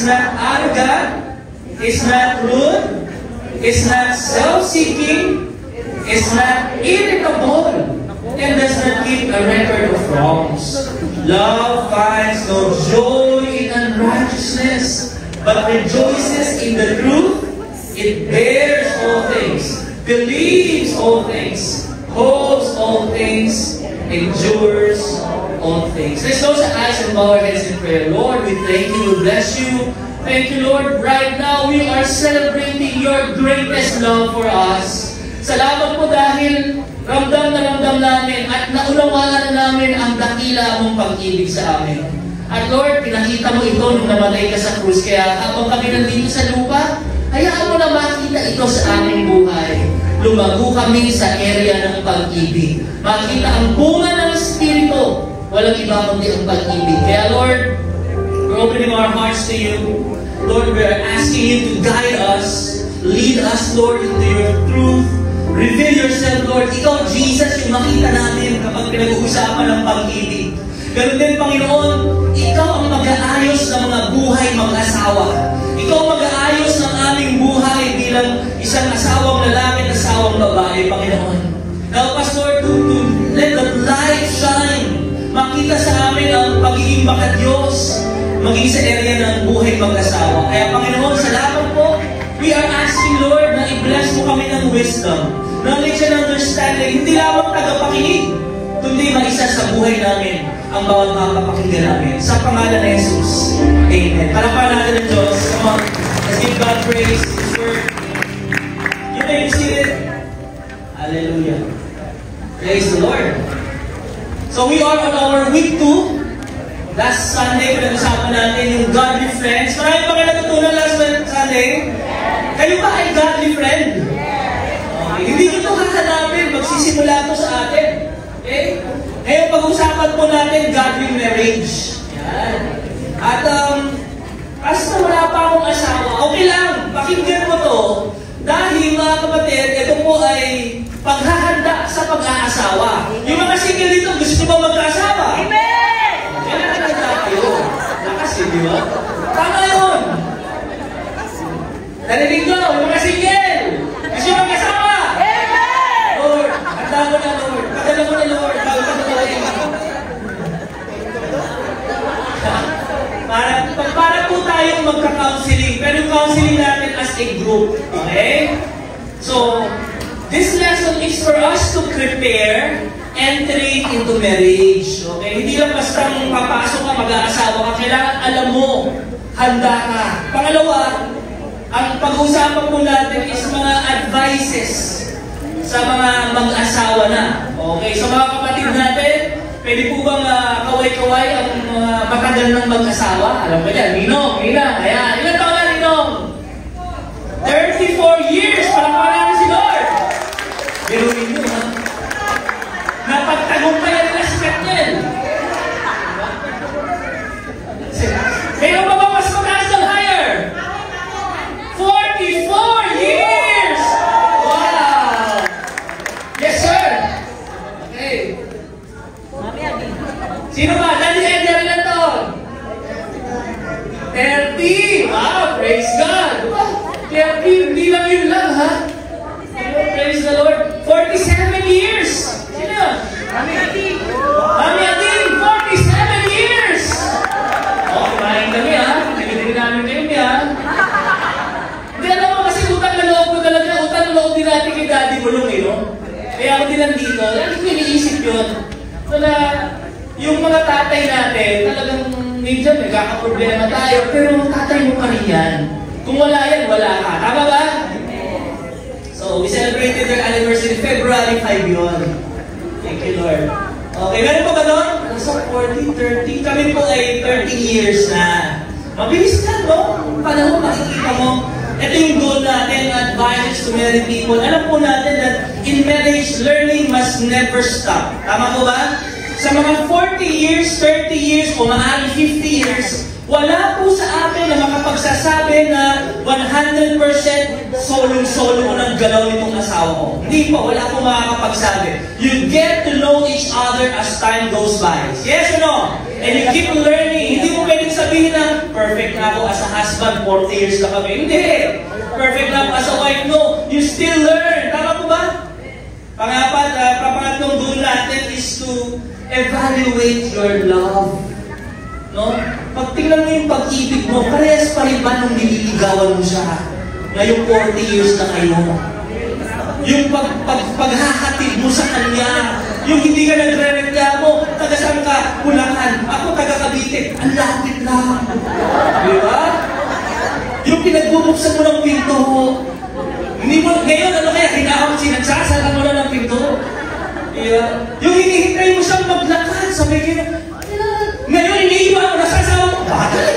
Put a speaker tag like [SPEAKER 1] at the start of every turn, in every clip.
[SPEAKER 1] is not arrogant, is not rude, is not self-seeking, is not irritable, and does not keep a record of wrongs. Love finds no joy in unrighteousness, but rejoices in the truth. It bears all things, believes all things, hopes all things, endures all things. Let's close our eyes and bow our heads in prayer. Lord, we thank you, we bless you. Thank you, Lord. Right now, we are celebrating your greatest love for us. Salamat po dahil ramdam na ramdam namin at naunawaan na namin ang dakila mong pag-ibig sa amin. At Lord, pinakita mo ito nung namatay ka sa krus. Kaya habang kami nandito sa lupa, hayaan mo na makita ito sa aming buhay. Lumago kami sa area ng pag-ibig. Makita ang bunga ng Espiritu. Walang iba kundi ang pag-ibig. Kaya Lord, we're opening our hearts to you. Lord, we're asking you to guide us. Lead us, Lord, into your truth. Reveal yourself, Lord. Ikaw, Jesus, yung makita natin kapag pinag-uusapan ng pag-ibig. Ganun din, Panginoon, ikaw ang mag-aayos ng mga buhay mag-asawa. Ikaw ang mag-aayos ng aming buhay bilang isang asawang lalaki at asawang babae, Panginoon. Help us, Lord, to let the light shine. Makita sa amin ang pagiging maka-Diyos, maging sa area ng buhay mag-asawa. Kaya, Panginoon, salamat po. We are asking, Lord, na i-bless mo kami ng wisdom, knowledge and understanding, hindi lamang tagapakinig, kundi maisa sa buhay namin ang bawat makapakinggan namin. Sa pangalan ni Jesus. Amen. Palakpakan natin ng Diyos. Come on. Let's give God praise. His word. You may be seated. Hallelujah. Praise the Lord. So we are on our week 2. Last Sunday, pinag-usapan natin yung godly friends. Marami pa kayo natutunan last Sunday? Kayo ba ay godly friend? Okay. Hindi nyo ito hahanapin. Magsisimula ito sa atin. Okay? Ngayon, pag-usapan po natin godly marriage. Yan. At, basta wala pa akong asawa, okay lang, pakinggan mo to. Dahil, mga kapatid, ito po ay paghahanda sa pag-aasawa. Yung mga single dito, gusto ba magkaasawa?
[SPEAKER 2] Amen!
[SPEAKER 1] Kailangan nagkita kayo. Lakas, di ba? Tama yun. Narinig ko, yung mga single. Gusto yung magkasama.
[SPEAKER 2] Amen!
[SPEAKER 1] Lord, handa ko na, Lord. Padala ko na, Lord. Bago ka na para po tayong magka-counseling. Pero yung counseling natin as a group. Okay? So, this lesson is for us to prepare entry into marriage. Okay? Hindi lang basta papasok ka, mag-aasawa ka. Kailangan alam mo, handa ka. Pangalawa, ang pag-uusapan po natin is mga advices sa mga mag-asawa na. Okay? So mga kapatid natin, pwede po bang kaway-kaway ang matagal ng mag-asawa? Alam mo dyan, Ninong, Ninang, ayan. Ilan taon na, Ninong? 34 years! Parang namin si Lord! Biruin nyo, ha? Napagtagumpayan na si Katniel. Mayroon ba ba mas mataas ng higher? 44 years! Wow! Yes, sir! Okay. Sino ba? Daddy Edgar, ilan taon? 30! Wow! Praise God! 30, hindi lang yun lang, ha? Praise the Lord! 47 years! Sino yun? Mami Ating! Mami Ating! 47 years! Oh, kumain kami, ha? Nagiging namin kayo niya. Hindi, alam mo kasi utang na loob ko talaga. Utang na loob din natin kay Daddy Bulong, eh, no? Kaya ako din nandito. Lagi ko iniisip yun. So na, yung mga tatay natin, talagang minsan nagkakaproblema tayo, pero tatay mo pa rin yan. Kung wala yan, wala ka. Tama ba? So, we celebrated their anniversary February 5 yun. Thank you, Lord. Okay, meron pa ba doon? Nasa 40, 30. Kami po ay 30 years na. Mabilis na, no? Panahon, makikita mo. Ito yung goal natin, advice to married people. Alam po natin that in marriage, learning must never stop. Tama po ba? Sa mga 40 years, 30 years, o maaari 50 years, wala po sa atin na makapagsasabi na 100% solong-solo ko ng galaw nitong asawa ko. Hindi po, wala po makakapagsabi. You get to know each other as time goes by. Yes or no? And you keep learning. Hindi mo pwedeng sabihin na perfect na ako as a husband, 40 years na kami. Hindi! Perfect na ako as a wife. No, you still learn. Tama po ba? Pangatlong goal natin is to evaluate your love. No? Pag tingnan mo yung pag-ibig mo, parehas pa rin ba nung nililigawan mo siya? Ngayong 40 years na kayo. Yung paghahatid mo sa kanya, yung hindi ka nagre-reklamo, taga saan ka? Bulacan. Ako taga Cavite. Ang lapit lang. Di ba? Yung pinagbubuksan mo ng pinto, hindi mo, ngayon ano kaya, hinahon sinagsasara mo na ng pinto. Diba? Yung hinihintay mo siyang maglakad, sabi ka, ngayon iniiwan mo, nasasawa mo, bakit?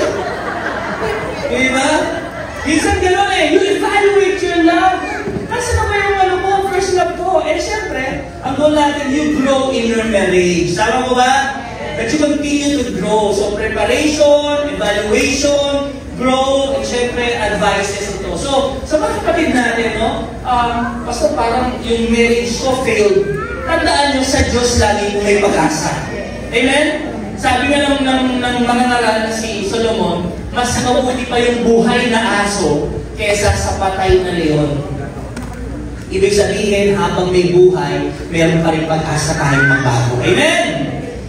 [SPEAKER 1] Diba? Minsan gano'n you evaluate your love. Nasa na ba yung ano ko, first love ko? Siyempre, ang goal natin, you grow in your marriage. Tama mo ba? That you continue to grow. So, preparation, evaluation, grow, and siyempre, advices ito. So, sa mga kapatid natin, no? Basta parang yung marriage ko failed. Tandaan nyo, sa Diyos lagi kung may pag-asa. Amen? Sabi nga ng mga ngaral na si Solomon, mas mabuti pa yung buhay na aso kesa sa patay na leon. Ibig sabihin, habang may buhay, meron pa rin pag-asa tayong magbago. Amen?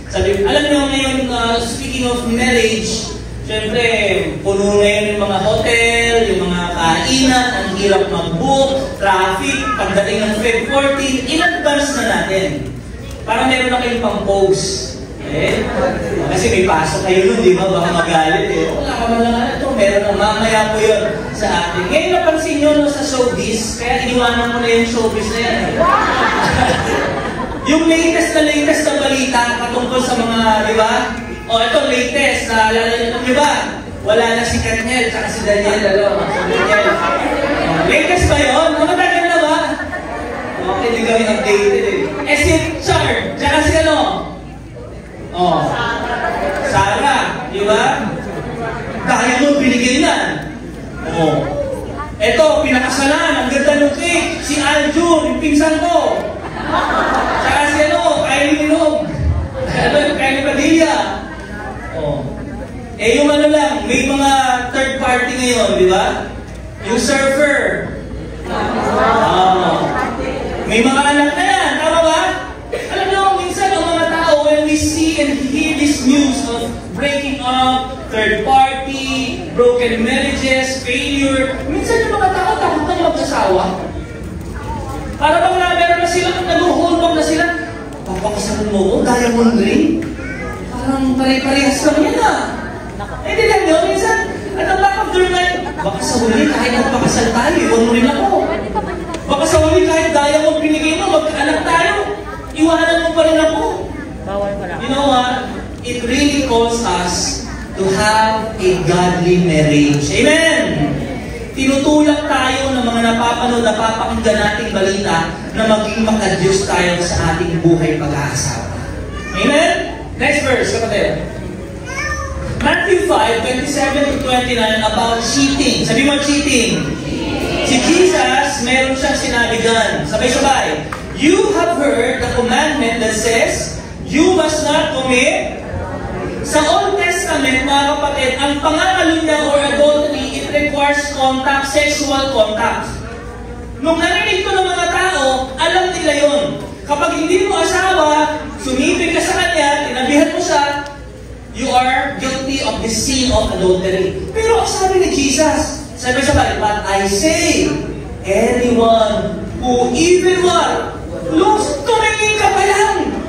[SPEAKER 1] Sabi, alam nyo ngayon, speaking of marriage, siyempre, puno ngayon yung mga hotel, yung mga kainan, ang hirap mag-book, traffic, pagdating ng Feb 14, in-advance na natin. Para meron na kayong pang-post. Kasi may pasok kayo nun, di ba? Baka magalit wala ka man lang ito, meron na mamaya po yun sa atin. Ngayon napansin nyo no, sa showbiz, kaya iniwanan mo na yung showbiz na yan. Yung latest na balita patungkol sa mga, di ba? Ito latest, naalala nyo ito, di ba? Wala na si Katniel, tsaka si Daniel, latest ba yun? Matagal na ba? Okay, hindi kami updated si Char, tsaka si Sarah, di ba? Diamond binigay na. Ito, pinakasalan, ang ganda ng cake. Si Aljur, yung pinsan ko. Tsaka si Kylie Minogue. Kylie Padilla. Yung lang, may mga third party ngayon, di ba? Yung surfer. May mga anak na yan, tama ba? Alam nyo, minsan ang mga tao, when we see and hear this news of breaking up, third party, broken marriages, failure, minsan yung mga tao takot na mag-asawa. Para bang meron na sila, nag-hold back na sila, papakasalan mo ko, diamond ring? Parang pare-parehas lang yan Hindi lang yun, minsan, at ang back of their mind, baka sa huli, kahit magpakasal tayo, iwan mo rin ako. Baka sa huli, kahit diamond binigay mo, magkaanak tayo, iwanan mo pa rin ako. You know what? It really calls us to have a godly marriage. Amen! Tinutulak tayo ng mga napapakinggan nating balita na maging makadiyos tayo sa ating buhay pag-aasawa. Amen? Next verse, kapatid. Matthew 5:27-29 about cheating. Sabi mo, cheating. Si Jesus, meron siyang sinabi dyan. Sabay-sabay. You have heard the commandment that says, you must not commit. Sa Old Testament, mga kapatid, ang pangangalunya or adultery, it requires contact, sexual contact. Nung narinig ko ng mga tao, alam nila yon. Kapag hindi mo asawa, sumipin ka sa kanya, tinabihan mo siya, you are guilty of the sin of adultery. Pero ang sabi ni Jesus, sabi-sabay, but I say, anyone who even what? Tumingin ka pa lang.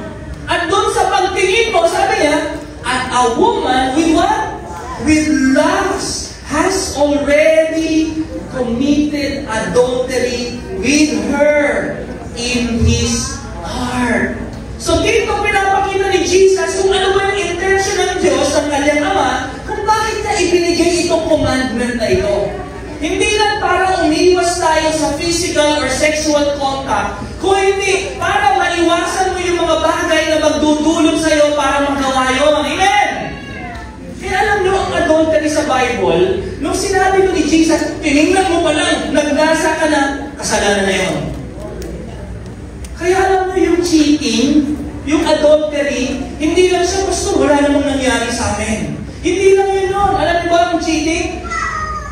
[SPEAKER 1] At doon sa pagtingin mo, sabi niya, at a woman with what? With lust has already committed adultery with her in his heart. So dito pinapakita ni Jesus kung ano ba yung intention ng Diyos ng kanyang Ama kung bakit niya ibinigay itong commandment na ito. Hindi lang para umiwas tayo sa physical or sexual contact, kung hindi, para maiwasan mo yung mga bagay na magdudulot sa'yo para magawa yun. Amen! Kaya alam nyo, ang adultery sa Bible, nung sinabi ko ni Jesus, tinignan mo pa lang, nagnasa ka na, kasalanan na yun. Kaya alam mo yung cheating, yung adultery, hindi lang siya, basta wala namang nangyari sa amin. Hindi lang yun nun. Alam niyo ba ang cheating?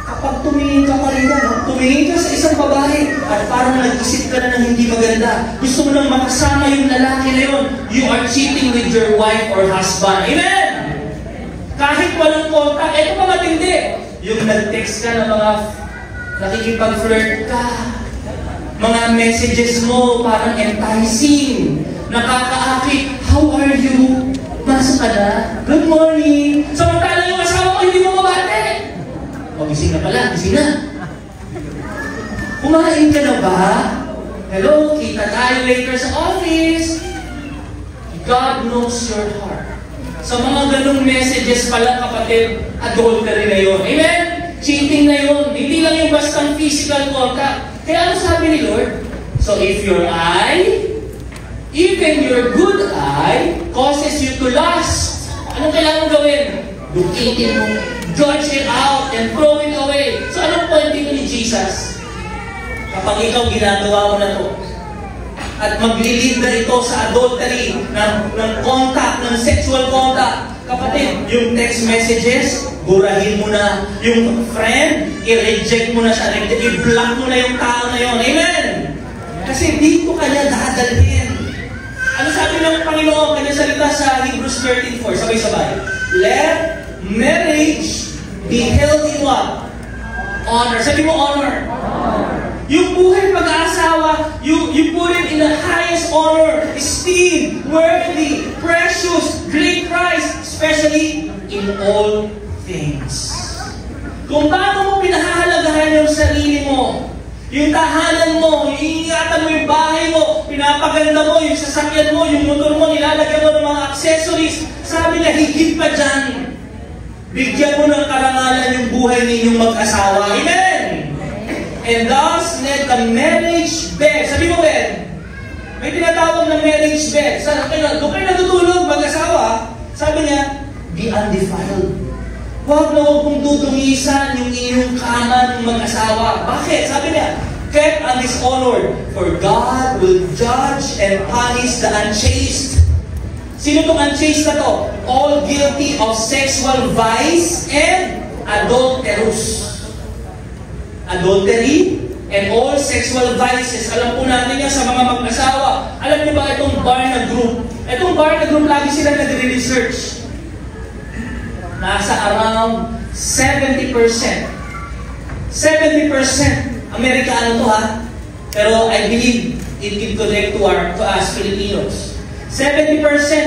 [SPEAKER 1] Kapag tumingin ka pa rin na, no? Tumingin ka sa isang babae at parang nag-isip ka na ng hindi maganda. Gusto mo lang makasama yung lalaki na yun. You are cheating with your wife or husband. Amen! Kahit walang contact, eto pa matindi. Yung nag-text ka ng mga nakikipag-flirt ka. Mga messages mo parang enticing. Nakakaakit. How are you? Masa ka na? Good morning. Samantala yung asawa mo, hindi mo mabate. O, gising na pala, gising na. Kumain ka na ba? Hello, kita tayo later sa office. God knows your heart. Sa mga ganong messages pala, kapatid, adultery na yun. Amen? Cheating na yun. Hindi lang yung bastang physical contact. Kaya ano sabi ni Lord? So if your eye, even your good eye, causes you to lust, anong kailangan gawin? Dukitin mo. Judge it out and throw it away. So anong point dito ni Jesus? Kapag ikaw ginagawa mo na to, at maglilid na ito sa adultery, ng contact, ng sexual contact, kapatid, yung text messages, burahin mo na. Yung friend, i-reject mo na siya. I-block mo na yung tao na yun. Amen! Kasi dito kanya dadalhin. Ano sabi ng Panginoon? Kanya salita sa Hebrews 13:4. Sabay-sabay. Let marriage be held in what? Honor. Sabi mo honor. Yung buhay pag-aasawa, you put it in the highest honor, esteem, worthy, precious, great price, especially in all things. Kung paano mo pinahahalagahan yung sarili mo, yung tahanan mo, iingatan mo yung bahay mo, pinapaganda mo yung sasakyan mo, yung motor mo, nilalagyan mo ng mga accessories, sabi niya, higit pa dyan. Bigyan mo ng karangalan yung buhay ninyong mag-asawa. Amen! And thus, let the marriage bed. Sabi mo, Ben, may tinatawag na marriage bed. Doon kayo natutulog, mag-asawa. Sabi niya, be undefiled. Huwag na huwag kong dudungisan yung inyong kama ng mag-asawa. Bakit? Sabi niya, kept and dishonored, for God will judge and punish the unchaste. Sino itong unchaste na to? All guilty of sexual vice and adulterous. Adultery and all sexual vices. Alam po natin yan sa mga mag-asawa. Alam niyo ba itong Barna Group? Itong Barna Group, lagi sila nagre-research. Nasa around 70%. 70% Amerikano to ha. Pero I believe it can connect to us Filipinos. 70%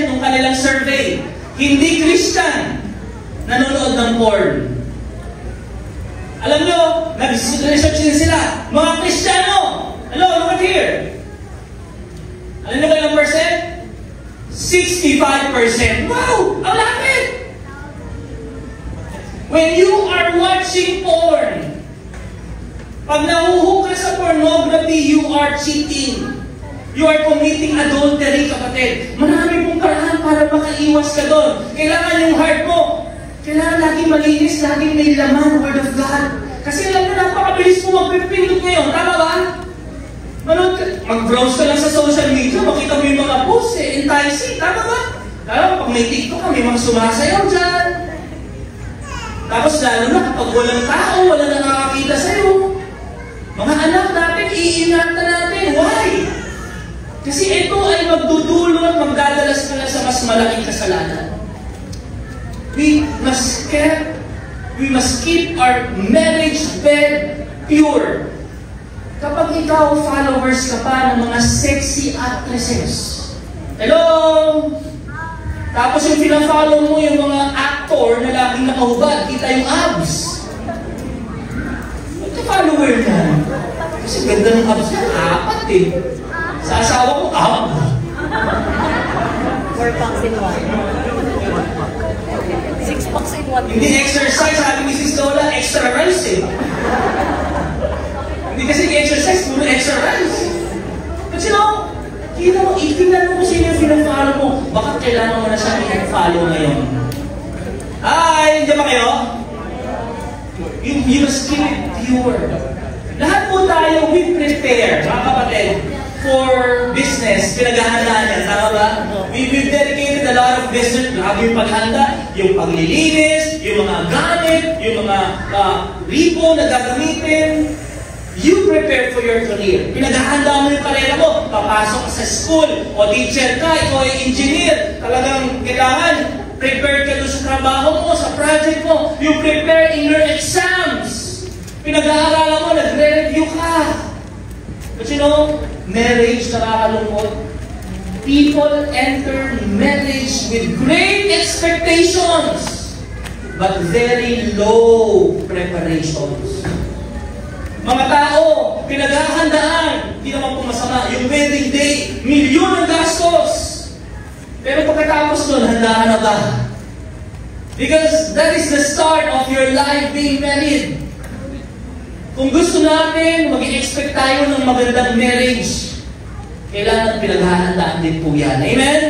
[SPEAKER 1] ng kanilang survey, hindi Christian, nanonood ng porn. Alam nyo, nag-research din sila, mga Kristiyano. Hello, look at here. Alam nyo ba ilang percent? 65%. Wow! Ang lapit! When you are watching porn, pag nahuhuk ka sa pornography, you are cheating. You are committing adultery, kapatid. Marami pong paraan para makaiwas ka doon. Kailangan yung heart mo. Kailangan laging malinis, laging may laman, Word of God. Kasi alam mo, napakabilis mo magpipindot ngayon. Tama ba? Mag-browse ka lang sa social media, makita mo yung mga posts, enticing. Tama ba? Tama, pag may TikTok ka, may mga sumasayaw dyan. Tapos lalo na kapag walang tao, wala na nakakita sa'yo. Mga anak natin, iingatan natin. Why? Kasi ito ay magdudulot at magdadalas ka na sa mas malaking kasalanan. We must keep our marriage bed pure. Kapag ikaw, followers ka pa ng mga sexy actresses. Hello? Tapos yung pinafollow mo yung mga actor na laging nakahubad, kita yung abs. Ito-follower na. Kasi ganda ng abs na, apat eh. Sa asawa ko,
[SPEAKER 2] 4 packs in 1. 6 packs in 1.
[SPEAKER 1] Hindi exercise, sabi ni Mrs. Lola, extra rice eh. Hindi kasi exercise, puro extra rice. But you know, itingnan mo kung sino yung pinafollow mo. Bakit kailangan mo na siya i-follow ngayon? Hi! Nandiyan ba kayo? You must keep it pure. Lahat po tayo, we prepare, mga kapatid. for business, pinaghahandaan niya. Tama ba? We've dedicated a lot of business. Grabe yung paghanda, yung paglilinis, yung mga gamit, yung mga ribbon na gagamitin. You prepare for your career. Pinaghahanda mo yung karera mo. Papasok ka sa school, o teacher ka, ikaw ay engineer. Talagang kailangan prepare ka doon sa trabaho mo, sa project mo. You prepare in your exams. Pinag-aaralan mo, nagre-review ka. But you know, marriage, nakakalungkot. People enter marriage with great expectations, but very low preparations. Mga tao, pinaghahandaan, hindi naman po masama, yung wedding day, milyon ang gastos. Pero pagkatapos nun, handa ka na ba? Because that is the start of your life being married. Kung gusto natin, mag-i-expect tayo ng magandang marriage, kailangan pinaghahandaan din po yan. Amen?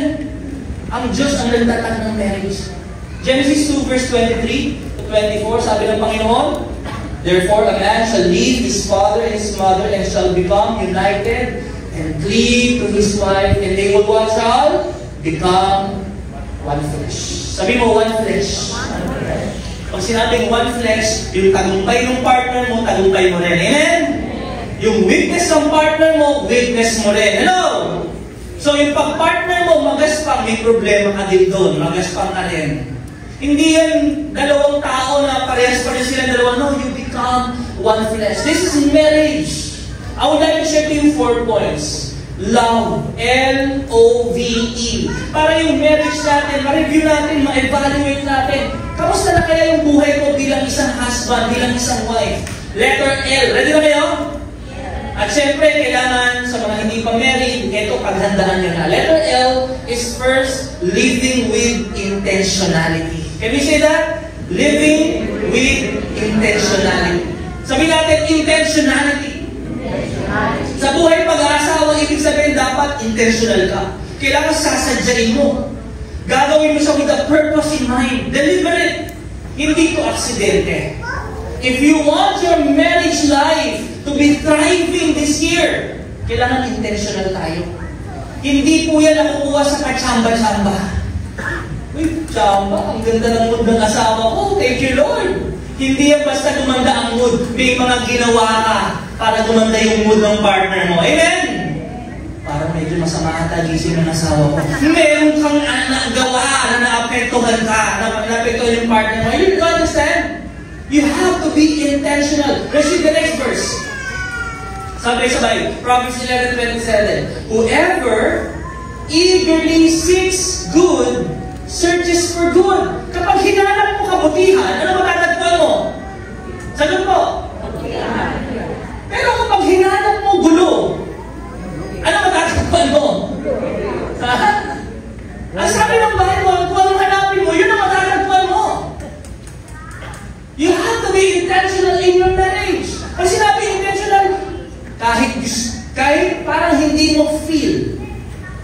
[SPEAKER 1] Ang Diyos ang nagtatag ng marriage. Genesis 2 verse 23 to 24, sabi ng Panginoon, therefore a man shall leave his father and his mother and shall become united and cleave to his wife, and they will what shall? Become one flesh. Sabi mo, one flesh. Pag sinabing one flesh, yung tagumpay ng partner mo, tagumpay mo rin. Amen? Yung weakness ng partner mo, weakness mo rin. Hello? So yung pag-partner mo, magaspang, may problema ka din doon. Magaspang ka rin. Hindi yan dalawang tao na parehas pa rin sila dalawa. No, you become one flesh. This is marriage. I would like to share to you 4 points. Love. L-O-V-E. Para yung marriage natin, ma-review natin, ma-evaluate natin. Kamusta na kaya yung buhay ko bilang isang husband, bilang isang wife? Letter L. Ready na kayo? At syempre, kailangan sa mga hindi pa married, ito paghandaan nyo na. Letter L is first, living with intentionality. Can we say that? Living with intentionality. Sabihin natin, intentionality. Sa buhay pag-aasawa, ibig sabihin dapat intentional ka. Kailangan sasadyain mo. Gagawin mo siya with a purpose in mind. Deliberate. Hindi to aksidente. If you want your marriage life to be thriving this year, kailangan intentional tayo. Hindi po yan nakukuha sa kachamba-chamba. Uy, chamba, ang ganda ng mood ng asawa ko. Thank you, Lord. Hindi yan basta gumanda ang mood. May mga ginawa ka para gumanda yung mood ng partner mo. Amen? Parang medyo masama ata gising ng asawa ko. Meron kang nagawa na naapektuhan ka, naapektuhan yung partner mo. You understand? You have to be intentional. Let's read the next verse. Sabay-sabay. Proverbs 11:27. Whoever eagerly seeks good, searches for good. Kapag hinanap mo kabutihan, ano matatagpuan mo? Sagot po. Pero kapag hinanap mo gulo, ano matatagpuan mo? Ang sabi ng Bible, kung anong hanapin mo, yun ang matatagpuan mo. You have to be intentional in your marriage. Pag sinabi intentional, kahit parang hindi mo feel.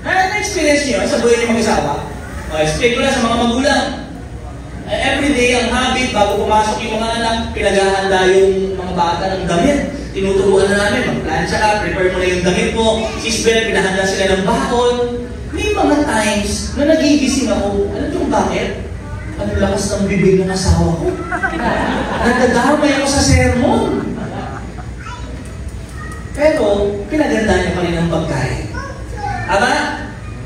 [SPEAKER 1] Na-experience niyo sa buhay niyo mag-asawa? Explain ko na sa mga magulang. Every day, ang habit, bago pumasok yung mga anak, pinaghahanda yung mga bata ng damit. Tinuturuan na namin, mag-plancha ka, prepare mo na yung damit mo. Sisbel, pinahanda sila ng baon. May mga times na nagigising ako. Alam niyo bakit? Ang lakas ng bibig ng asawa ko. Nagdadamay ako sa sermon. Pero, pinaganda niya pa rin ang pagkain. Ama?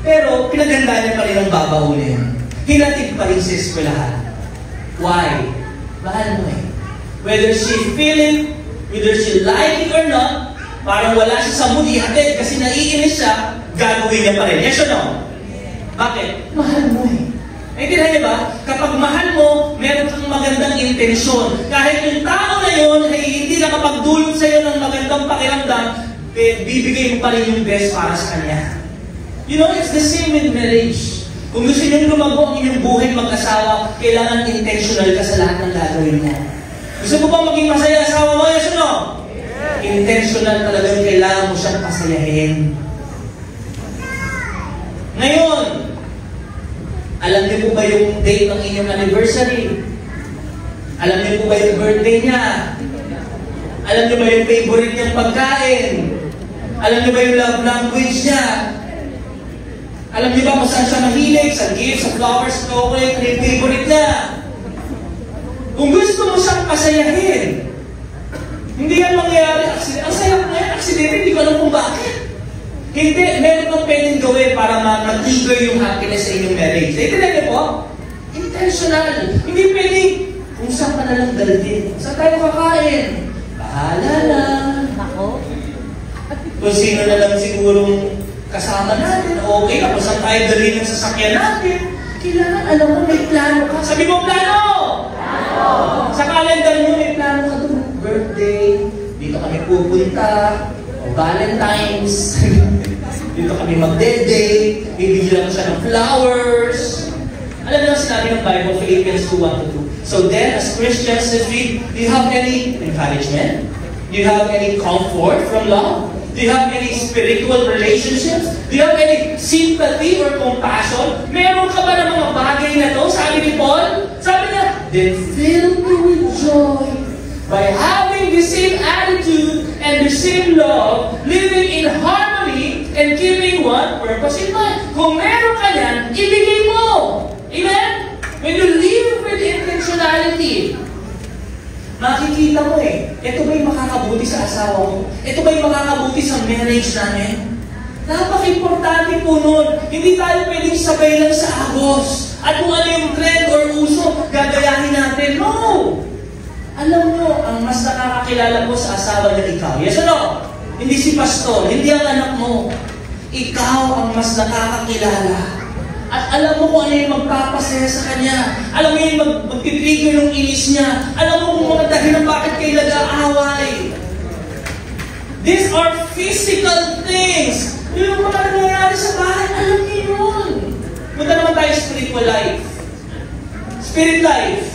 [SPEAKER 1] Pero, pinaganda niya pa rin ang babaunin. Hinatid pa rin sa eskwelahan. Why? Mahal mo eh. Whether she feel it, whether she like it or not, parang wala siya sa mood, ihatid kasi naiinis siya, gagawin niya pa rin. Yes or no? Bakit? Mahal mo eh. Naintindihan niyo ba? Kapag mahal mo, meron kang magandang intensyon. Kahit yung tao na yun ay hindi nakapagdulot sa iyo ng magandang pakiramdam, bibigay mo pa rin yung best para sa kanya. You know, it's the same with marriage. Kung gusto niyo lumago ang inyong buhay mag-asawa, kailangan intentional ka sa lahat ng gagawin mo. Gusto mo bang maging masaya asawa mo? Yes or no? Intentional talagang kailangan mo siyang pasayahin. Ngayon, alam niyo po ba yung date ng inyong anniversary? Alam niyo po ba yung birthday niya? Alam niyo ba yung favorite niyang pagkain? Alam niyo ba yung love language niya? Alam niyo ba kung saan siya mahilig? Sa gifts, sa flowers, chocolate, ano yung favorite niya? Kung gusto mo siyang pasayahin, hindi yan mangyayari. Ang saya ko ngayon, aksidente, hindi ko alam kung bakit. Hindi, meron kang pwedeng gawin para mag-trigger yung happiness sa inyong marriage. Naintindihan niyo po? Intentional. Hindi pwedeng, kung saan ka nalang dalhin. Saan tayo kakain? Bahala lang.
[SPEAKER 2] Ako?
[SPEAKER 1] Kung sino na lang sigurong kasama natin, okay na. Kung saan tayo dalhin ng sasakyan natin, kailangan alam mo may plano ka. Sabi mo, plano! Plano! Sa calendar mo, may plano ka doon. Birthday, dito kami pupunta, o Valentine's, dito kami mag-date, bibigyan ko siya ng flowers. Alam niyo ang sinabi ng Bible, Philippians 2:1-2. So then, as Christians, let's read, do you have any encouragement? Do you have any comfort from love? Do you have any spiritual relationships? Do you have any sympathy or compassion? Meron ka ba ng mga bagay na to? Sabi ni Paul, sabi niya, then fill me with joy by having the same attitude and the same love, living in harmony and keeping one purpose in mind. Kung meron ka yan, ibigay mo. Amen? When you live with intentionality, makikita mo ito ba yung makakabuti sa asawa mo? Ito ba yung makakabuti sa marriage namin? Napaka-importante po nun. Hindi tayo pwedeng sabay lang sa agos. At kung ano yung trend or uso, gagayahin natin. No! Alam nyo, ang mas nakakakilala mo sa asawa niya ikaw. Yes or no? Hindi si pastor, hindi ang anak mo. Ikaw ang mas nakakakilala. At alam mo kung ano yung magpapasaya sa kanya. Alam mo yung magtitrigger ng inis niya. Alam mo kung mga dahilan bakit kayo nag-aaway. These are physical things. Yung mga nangyayari sa bahay, alam niyo yun. Punta naman tayo spiritual life. Spirit life.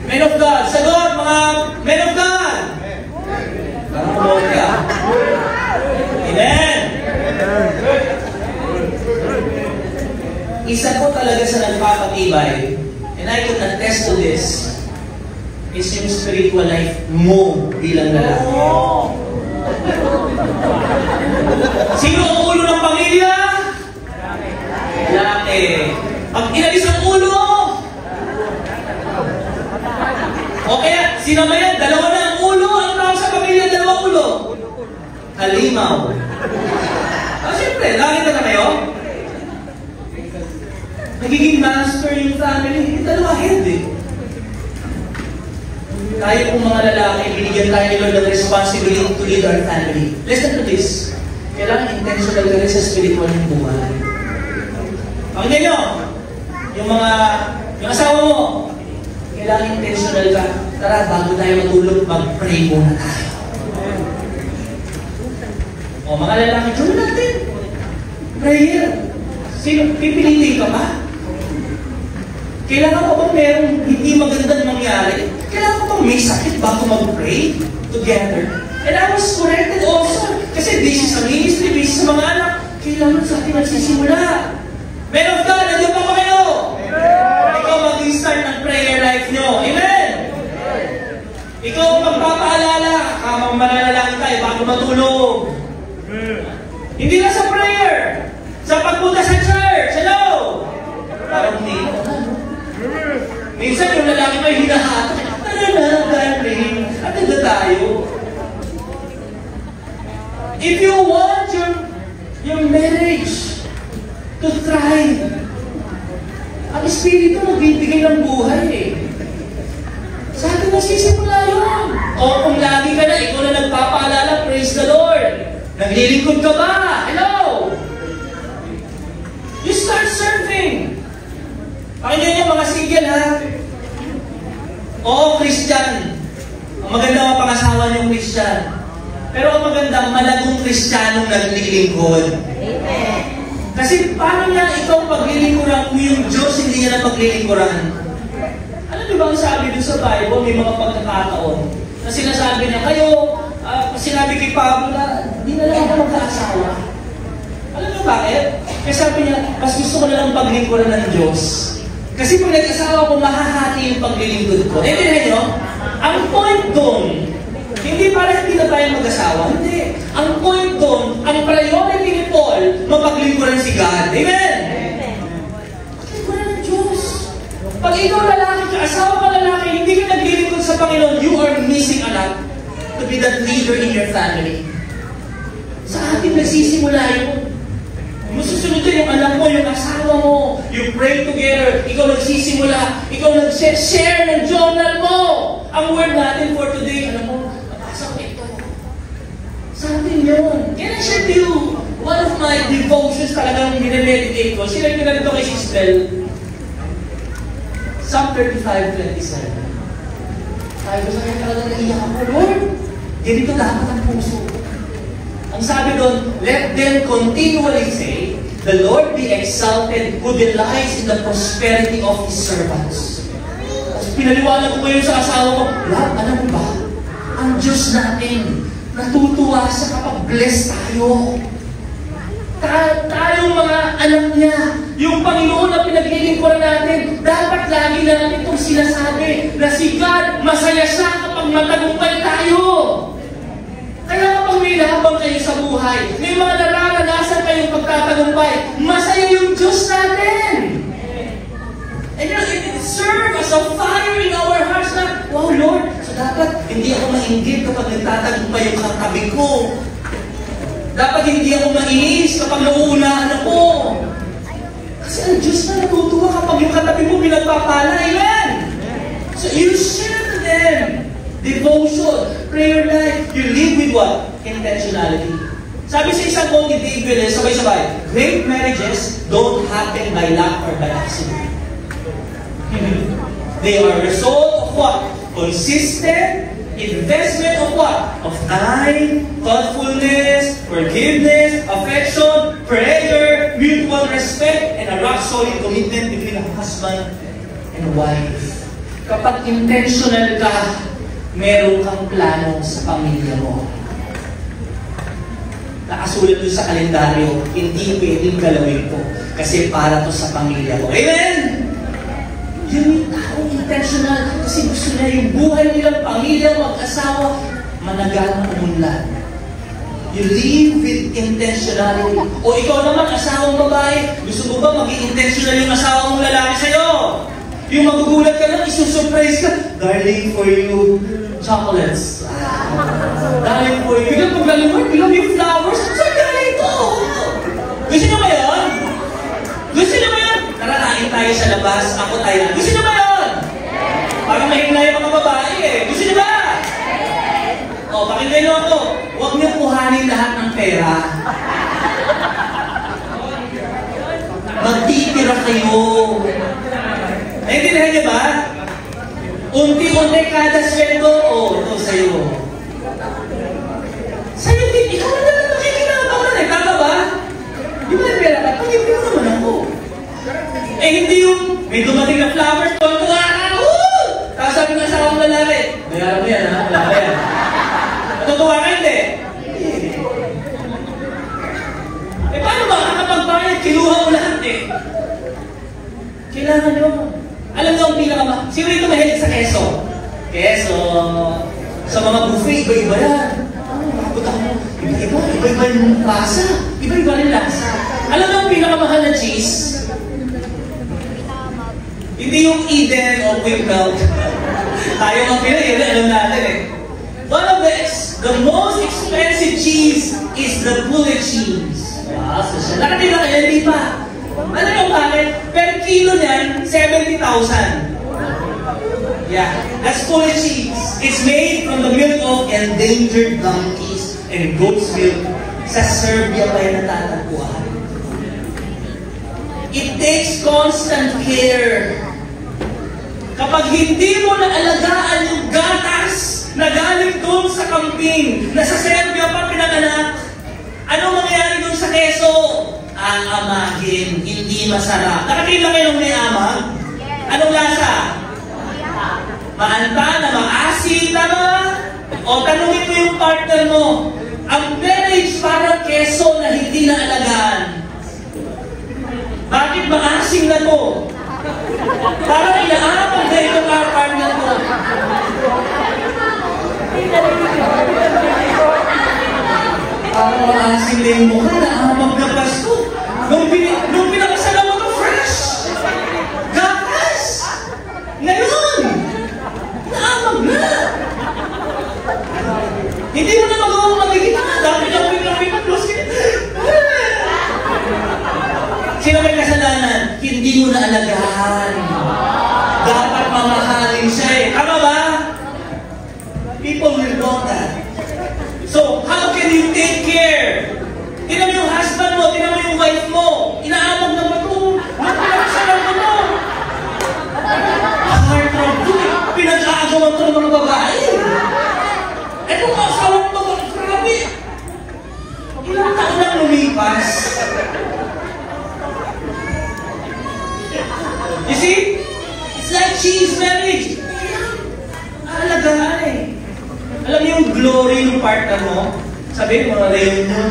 [SPEAKER 1] Men of God. Sagot, mga men of God. Parang ka. Amen. Isa po talaga sa nagpapatibay, and I can attest to this, is yung spiritual life mo bilang lalaki. Sino ang ulo ng pamilya? Lalaki. Pag inalis ang ulo, o kaya, sinamayan, dalawa na ang ulo, ang tawag sa pamilya, dalawang ulo. Halimaw. Siyempre, lagi na kayo. Nagiging master yung family. Dalawa head Tayo pong mga lalaki, binigyan tayo ni Lord ng responsibility to lead our family. Listen to this. Kailangan intentional ka rin sa spiritual ng buhay. Pakinggan nyo, yung asawa mo, kailangan intentional ka. Tara, bago tayo matulog, mag-pray muna tayo. O mga lalaki, gawin natin. Prayer. Sino, pipilitin ka ba? Kailangan ko bang merong hindi magandang mangyari? Kailangan ko bang may sakit bago mag-pray together? And I was corrected also. Kasi busy sa ministry, busy sa mga anak. Kailangan sa atin nagsisimula. Men of God, nandiyan pa ba kayo? Ikaw mag-start ng prayer life nyo. Amen? Ikaw magpapaalala. Kamang mananalangin tayo bago matulog. Hindi na sa prayer. Sa pagpunta sa church. Hello? Parang hindi. Minsan yung lalaki ko yung hinahatak. Tara na, darling. At na tayo. If you want your marriage to thrive, ang Espiritu nagbibigay ng buhay Sa atin nagsisimula yun. O kung lagi ka na, ikaw na nagpapaalala, praise the Lord. Naglilingkod ka ba? Hello? You start serving. Pakinggan niyo mga single ha. Oo, Christian. Ang maganda mga pangasawa niyong Christian. Pero ang maganda, malagong Kristiyanong naglilingkod.
[SPEAKER 2] Amen.
[SPEAKER 1] Kasi paano niya ikaw paglilingkuran kung yung Diyos hindi niya na paglilingkuran? Alam niyo ba ang sabi dun sa Bible, may mga pagkakataon na sinasabi niya, kayo, sinabi kay Pablo na, hindi na lang ako magkaasawa. Alam niyo bakit? Kasi sabi niya, mas gusto ko na lang paglingkuran ng Diyos. Kasi kung nag-asawa ko, mahahati yung paglilingkod ko. Naintindihan niyo? Ang point doon, hindi para hindi na tayo mag-asawa. Hindi. Ang point doon, doon, ang priority ni Paul, mapaglingkuran si God. Amen? Mapaglingkuran ng Diyos. Pag ikaw lalaki ka, asawa ka lalaki, hindi ka naglilingkod sa Panginoon, you are missing a lot to be that leader in your family. Sa atin nagsisimula yun. Yung susunod yun, yung anak mo, yung asawa mo, you pray together, ikaw nagsisimula, ikaw nag-share ng journal mo. Ang word natin for today, alam mo, nabasa ko ito. Sa atin yun. Can I share to you, one of my devotions talagang minimeditate ko, sinag ko na ito kay Sister. Psalm 35:27. Sabi ko sa kanya talagang naiyak ako, Lord, ganito dapat ang puso. Ang sabi doon, let them continually say, the Lord be exalted who delights in the prosperity of His servants. Tapos pinaliwanag ko ngayon sa asawa ko, Lord, alam mo ba, ang Diyos natin, natutuwa siya kapag blessed tayo. Tayong mga anak niya, yung Panginoon na pinaglilingkuran natin, dapat lagi natin itong sinasabi na si God, masaya siya kapag matagumpay tayo. Kaya kapag may lahabang kayo sa buhay, may mga nararanasan kayong pagtatagumpay, masaya yung Diyos natin. And you know, it serves as a fire in our hearts na, wow Lord, so dapat hindi ako mainggit kapag nagtatagumpay yung katabi ko. Dapat hindi ako mainis kapag nauunahan ako. Kasi ang Diyos na natutuwa kapag yung katabi mo pinagpapala. Amen? So you share to them devotion, prayer life. You live with what? Intentionality. Sabi sa isang quote ni Dave Willis, sabay-sabay, great marriages don't happen by luck or by accident. They are a result of what? Consistent investment of what? Of time, thoughtfulness, forgiveness, affection, prayer, mutual respect, and a rock-solid commitment between a husband and a wife. Kapag intentional ka, meron kang plano sa pamilya mo. Nakasulat doon sa kalendaryo, hindi pwedeng galawin ko kasi para to sa pamilya ko. Amen? Yun yung taong intentional kasi gusto na yung buhay nilang pamilya, mag-asawa, managal na umunlad. You live with intentionality. O ikaw naman, asawang babae, gusto mo ba maging intentional yung asawa mong lalaki sa'yo? Yung magugulat ka lang, isusurprise ka, darling, for you, chocolates. Darling, for you. Biglang paglalimod, biglang yung flowers. Saan galing ito? Gusto nyo ba yun? Gusto nyo ba yun? Tara, kain tayo sa labas, ako tayo. Gusto nyo ba yun? Parang mahina yung mga babae eh. Gusto nyo ba? O, pakinggan nyo ako. Huwag nyo kuhanin lahat ng pera. Magtitira kayo. Naintindihan niyo ba? Unti-unti kada sweldo, ito sa'yo. Sa'yo din, ikaw na naman makikinabangan eh. Tama ba? Di ba yung pera ka? Pag-ibig mo naman ako. Eh hindi yung may dumating na flowers, tuwa ka! Woo! Tapos sabi ng asawang lalaki, bayaran mo yan ha? Wala ka yan. Natutuwa ka hindi? Eh paano ba? Kapag-bayad, kinuha mo lahat eh. Kailangan nyo. Alam nyo ang pinakama. Sino rito mahilig sa keso? Keso. Sa mga buffet, iba-iba yan. Makapunta mo. Iba-iba yung lasa. Iba-iba yung lasa. Alam nyo ang pinakamahal na cheese? Hindi yung Eden o Quick Melt. Tayo ang Pinoy, alam natin eh. One of the most expensive cheese is the bullet cheese. Wow, so siya. Nakatila kayo, hindi pa. Ano yung bakit? Per kilo niyan, 70,000. Yeah, that's bullet cheese. It's made from the milk of endangered donkeys and goat's milk. Sa Serbia pa yung natatagpuan. It takes constant care. Kapag hindi mo naalagaan yung gatas na galing doon sa kambing, na sa Serbia pa pinanganak, ano mangyayari doon sa keso? Aamagin, hindi masarap. Nakakita kayo ng may amag? Anong lasa? Maanta na maasin, tama? O tanungin mo yung partner mo, ang marriage parang keso na hindi naalagaan. Bakit maasin na to? Parang inaamag na itong partner mo. Parang maasin. kasing lang mo ka, naamag na pasto. Nung pinakasalan mo to, fresh. Gatas. Ngayon, naamag na. Hindi mo na magawang magiging dami lang pinag-close ka. Sino may kasalanan? Hindi mo na alagaan. Dapat mamahalin siya eh. Tama ba? People will know that. So, how can you take care? Tingnan mo yung husband mo, tingnan mo yung wife mo. Inaamag na ba ito? Pinagsasalan mo ito. Heart of good. Pinag-aagawan ito ng mga babae. Ito mga asawang babae. Grabe. Ilang taon lang lumipas. You see? It's like cheese marriage. Alagaan eh. Alam niyo yung glory ng partner mo? Sabi mo, mga reunion.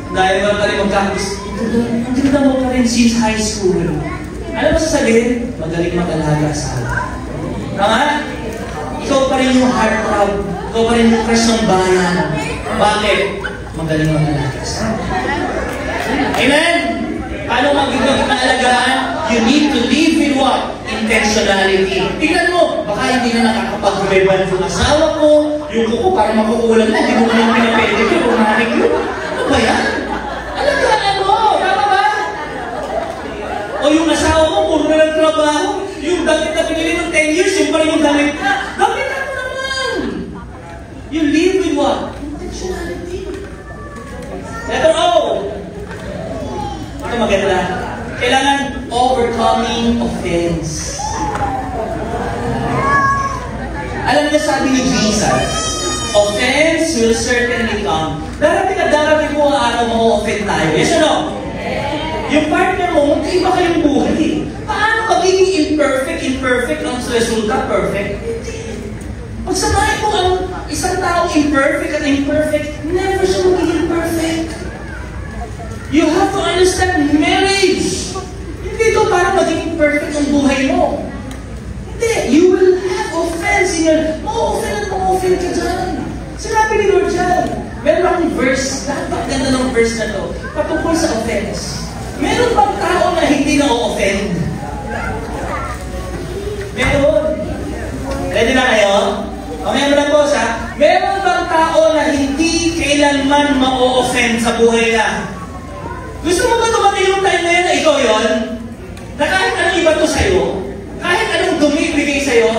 [SPEAKER 1] Dahil mga kalim magkakis. Ang ganda mo pa rin since high school. Alam mo sasabihin? Magaling mag-alaga sa akin. Tama? Ikaw pa rin yung heartthrob. Ikaw pa rin yung crush ng bayan. Bakit? Magaling mag-alaga sa akin. Amen? Paano mag-alagaan? You need to live with what? Intentionality. Tingnan mo, baka hindi na nakakapag-reband yung asawa ko, yung kuko para makukulan na, hindi mo na pinapedicure ko, kung manicure. Ano ba yan? Alagaan mo, tama ba? O yung asawa mo, puro na ng trabaho, yung damit na pinili ng 10 years, yung pa rin yung damit na. Gamitan mo naman! You live with what? Intentionality. Letter O. Ito maganda. Kailangan overcoming offense. Alam niyo sabi ni Jesus, offense will certainly come. Darating mo ang araw ma-offend tayo. Yes or no? Yung partner mo, magkaiba kayong buhay. Paano magiging imperfect ang resulta perfect? Pagsamahin mo ang isang tao imperfect at imperfect, never siya magiging perfect. You have to understand marriage. Hindi ito para maging perfect ang buhay mo. Hindi. You will have offense in your... Ma-offend ka dyan. Sinabi ni Lord dyan. Meron akong verse, napakaganda ng verse na to, patungkol sa offense. Meron bang tao na hindi na-offend? Meron. Ready na kayo? Mamaya mo na po sa, meron bang tao na hindi kailanman ma-offend sa buhay na? Gusto mo ba tumating yung time na yun na ikaw yun? Na kahit anong iba to sa'yo, kahit anong dumi ibigay sa'yo,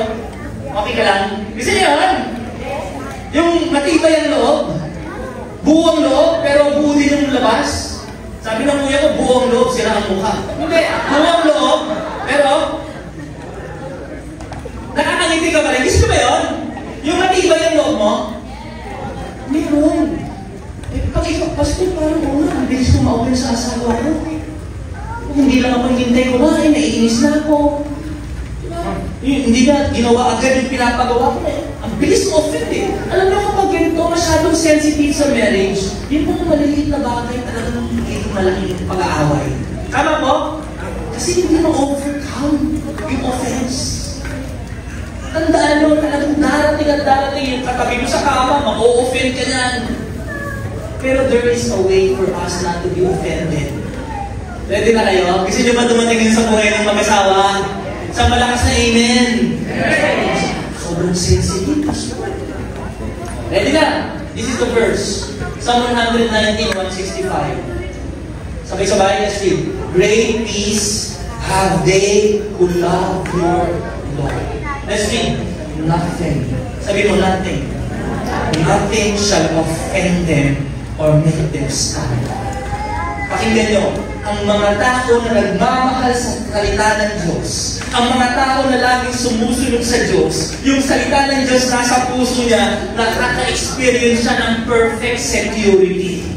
[SPEAKER 1] okay ka lang? Gusto niyo yun? Yung matibay ang loob, buong loob, pero buo din yung labas. Sabi ng kuya ko, buong loob, sila ang mukha. Hindi, buong loob, pero nakakangiti ka pa rin. Gusto ba yun? Yung matibay ang loob mo, meron. Pag ikaw, pastor, parang una, ang bilis ko ma-open sa asawa ko. Hindi lang ako hintay ko na, naiinis na ako. Hindi na ginawa agad yung pinapagawa ko. Ang bilis ko offend eh. Alam mo kapag ganito, masyadong sensitive sa marriage, yung mga maliliit na bagay talagang hindi malaking pag-aaway. Tama po? Kasi hindi ma-overcome yung offense. Tandaan mo, talagang darating at darating yung katabi mo sa kama, ma-o-offend ka yan. Pero there is a way for us not to be offended. Ready na kayo? Gusto nyo ba dumatingin sa buhay ng mag-asawa? Sa malakas na amen? Sobrang sensitive. Ready na? This is the verse. Psalm 119, 165. Sabay-sabay, let's read. Great peace have they who love your Lord. Let's read. Nothing. Sabi mo, nothing. Nothing shall offend them or make them stand. Pakinggan nyo, ang mga tao na nagmamahal sa salita ng Diyos, ang mga tao na laging sumusunod sa Diyos, yung salita ng Diyos nasa puso niya, nakaka-experience siya ng perfect security.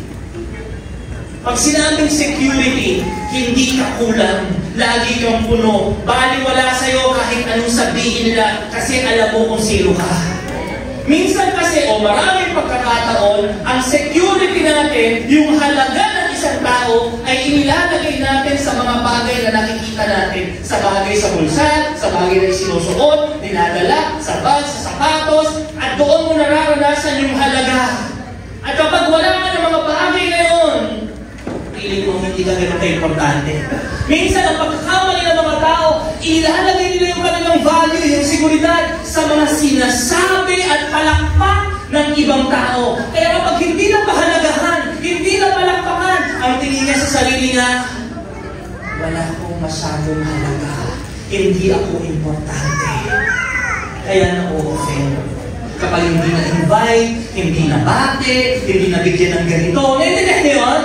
[SPEAKER 1] Pag sinabing security, hindi ka kulang, lagi kang puno, baliwala sa'yo kahit anong sabihin nila kasi alam mo kung sino ka. Minsan kasi, o maraming pagkakataon, ang security natin, yung halaga ng isang tao, ay inilalagay natin sa mga bagay na nakikita natin. Sa bagay sa bulsa, sa bagay na sinusuot, dinadala, sa bag, sa sapatos, at doon mo nararanasan yung halaga. At kapag wala ka ng mga bagay na yun, mo, hindi ka ganun ka-importante. Minsan, ang pagkakamali ng mga tao, ilalagay nila yung kanilang value, yung seguridad, sa mga sinasabi at palakpak ng ibang tao. Kaya kapag hindi na pahalagahan, hindi na palakpakan, ang tingin niya sa sarili niya, wala akong masyadong halaga. Hindi ako importante. Kaya na-offend. Kapag hindi na-invite, hindi na-bate, hindi na-bigyan ng ganito. Naiintindihan niyo yun?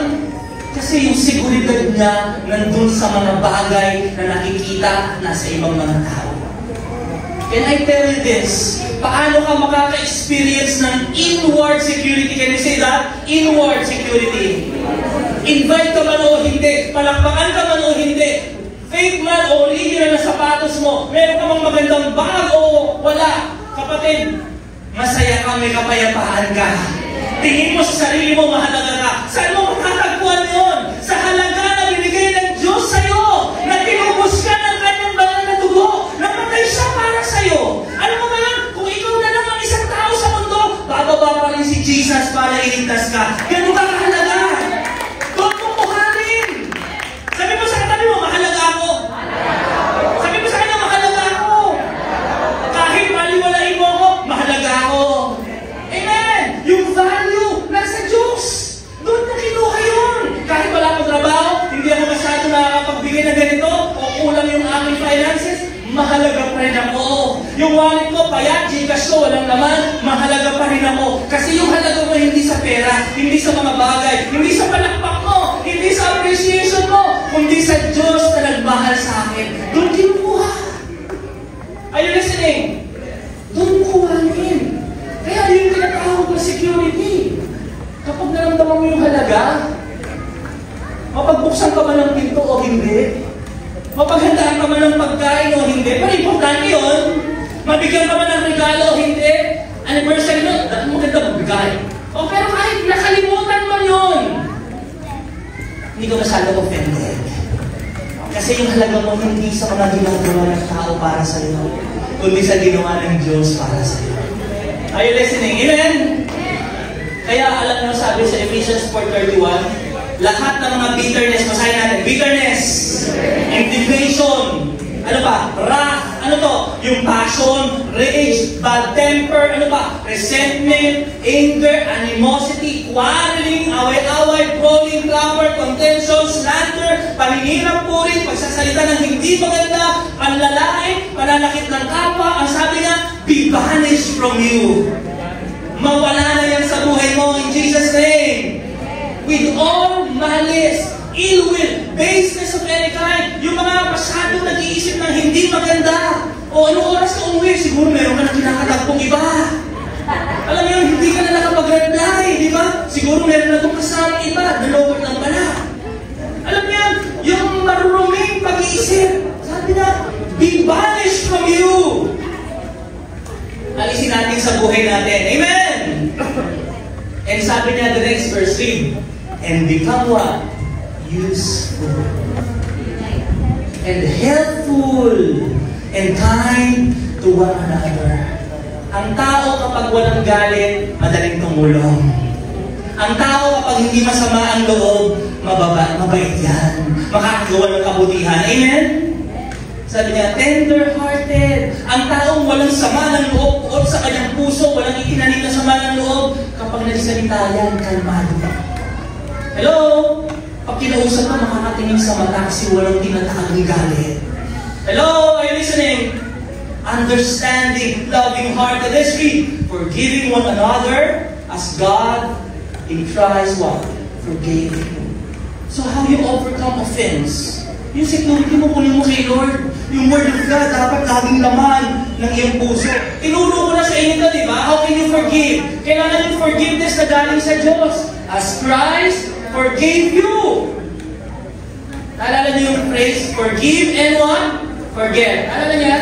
[SPEAKER 1] Kasi yung seguridad niya nandun sa mga bagay na nakikita nasa ibang mga tao. Can I tell you this? Paano ka makaka-experience ng inward security? Can you say that? Inward security. Invite ka man o hindi, palakpakan ka man o hindi, fake man o original na sapatos mo, meron ka mang magandang bag o wala. Kapatid, masaya ka, may kapayapaan ka. Tingin mo sa sarili mo, mahalaga ka. Saan mo matatagpuan yun? Sa halaga na binigay ng Diyos sa'yo, na tinubos ka ng kanyang banal na dugo, namatay siya para sa'yo. Alam mo ba yan? Kung ikaw na lang ang isang tao sa mundo, bababa pa rin si Jesus para iligtas ka. Ganun ka kahalaga. Doon mo kuhanin. Sabi mo sa katabi mo, mahalaga ako. Sabi mo sa kanya, mahalaga ako. Kahit maliwalain mo ako, mahalaga ako. Amen! Yung value, nasa Diyos. Doon na kinuha yun. Kahit wala akong trabaho, hindi ako masyado nakakapagbigay na ganito, o kulang yung aking finances, mahalaga pa rin ako. Yung wallet ko, payat, Gcash ko, walang laman, mahalaga pa rin ako. Kasi yung halaga mo hindi sa pera, hindi sa mga bagay, hindi sa palakpak mo, hindi sa appreciation mo, kundi sa Diyos na nagmahal sa akin. Doon kinukuha. Are you listening? Doon mo kuhanin. Kaya yung tinatawag na security. Kapag naramdaman mo yung halaga, mapagbuksan ka man ng pinto o hindi, mapaghandaan ka man ng pagkain o hindi, pero importante yun. Mabigyan ka man ng regalo o hindi, anniversary mo, maganda magbigay. O pero kahit nakalimutan mo yun, hindi ka masyado offended. Kasi yung halaga mo hindi sa mga ginagawa ng tao para sa iyo, kundi sa ginawa ng Diyos para sa iyo. Are you listening? Amen? Kaya alam mo sabi sa Ephesians 4:31, lahat ng mga bitterness, masahin natin, bitterness, indignation, ano pa? Wrath, ano to? Yung passion, rage, bad temper, ano pa? Resentment, anger, animosity, quarreling, away-away, brawling, clamor, contention, slander, paninirang puri, pagsasalita ng hindi maganda, panlalait, pananakit ng kapwa. Ang sabi nga, be banished from you. Mawala na yan sa buhay mo in Jesus' name. With all malice, ill will, baseness of any kind, yung mga masyadong nag-iisip ng hindi maganda. O anong oras ka umuwi? Siguro meron ka na kinakatagpong iba. Alam mo yun, hindi ka na nakapag-reply, di ba? Siguro meron na itong kasama iba, nalobot lang pala. Alam mo yun, yung maruruming pag-iisip, sabi na, be banished from you. Alisin natin sa buhay natin. Amen! And sabi niya, the next verse 3, and become what? Useful and helpful and kind to one another. Ang tao kapag walang galit, madaling tumulong. Ang tao kapag hindi masama ang loob, mabait yan. Makakagawa ng kabutihan. Amen? Sabi niya, tender-hearted. Ang taong walang sama ng loob, o sa kanyang puso, walang itinanim na sama ng loob, kapag nagsalita yan, kalmado. Hello? Pag kinausap ka, makakatingin sa mata kasi walang tinataang galit. Hello? Are you listening? Understanding, loving heart. And let's read. Forgiving one another as God in Christ what? Forgave you. So how you overcome offense? Yung security mo, kunin mo kay Lord. Yung Word of God, dapat laging laman ng iyong puso. Tinuro ko na sa inyo ito, di ba? How can you forgive? Kailangan yung forgiveness na galing sa Diyos. As Christ forgave you. Naalala niyo yung phrase, forgive and what? Forget. Naalala niya?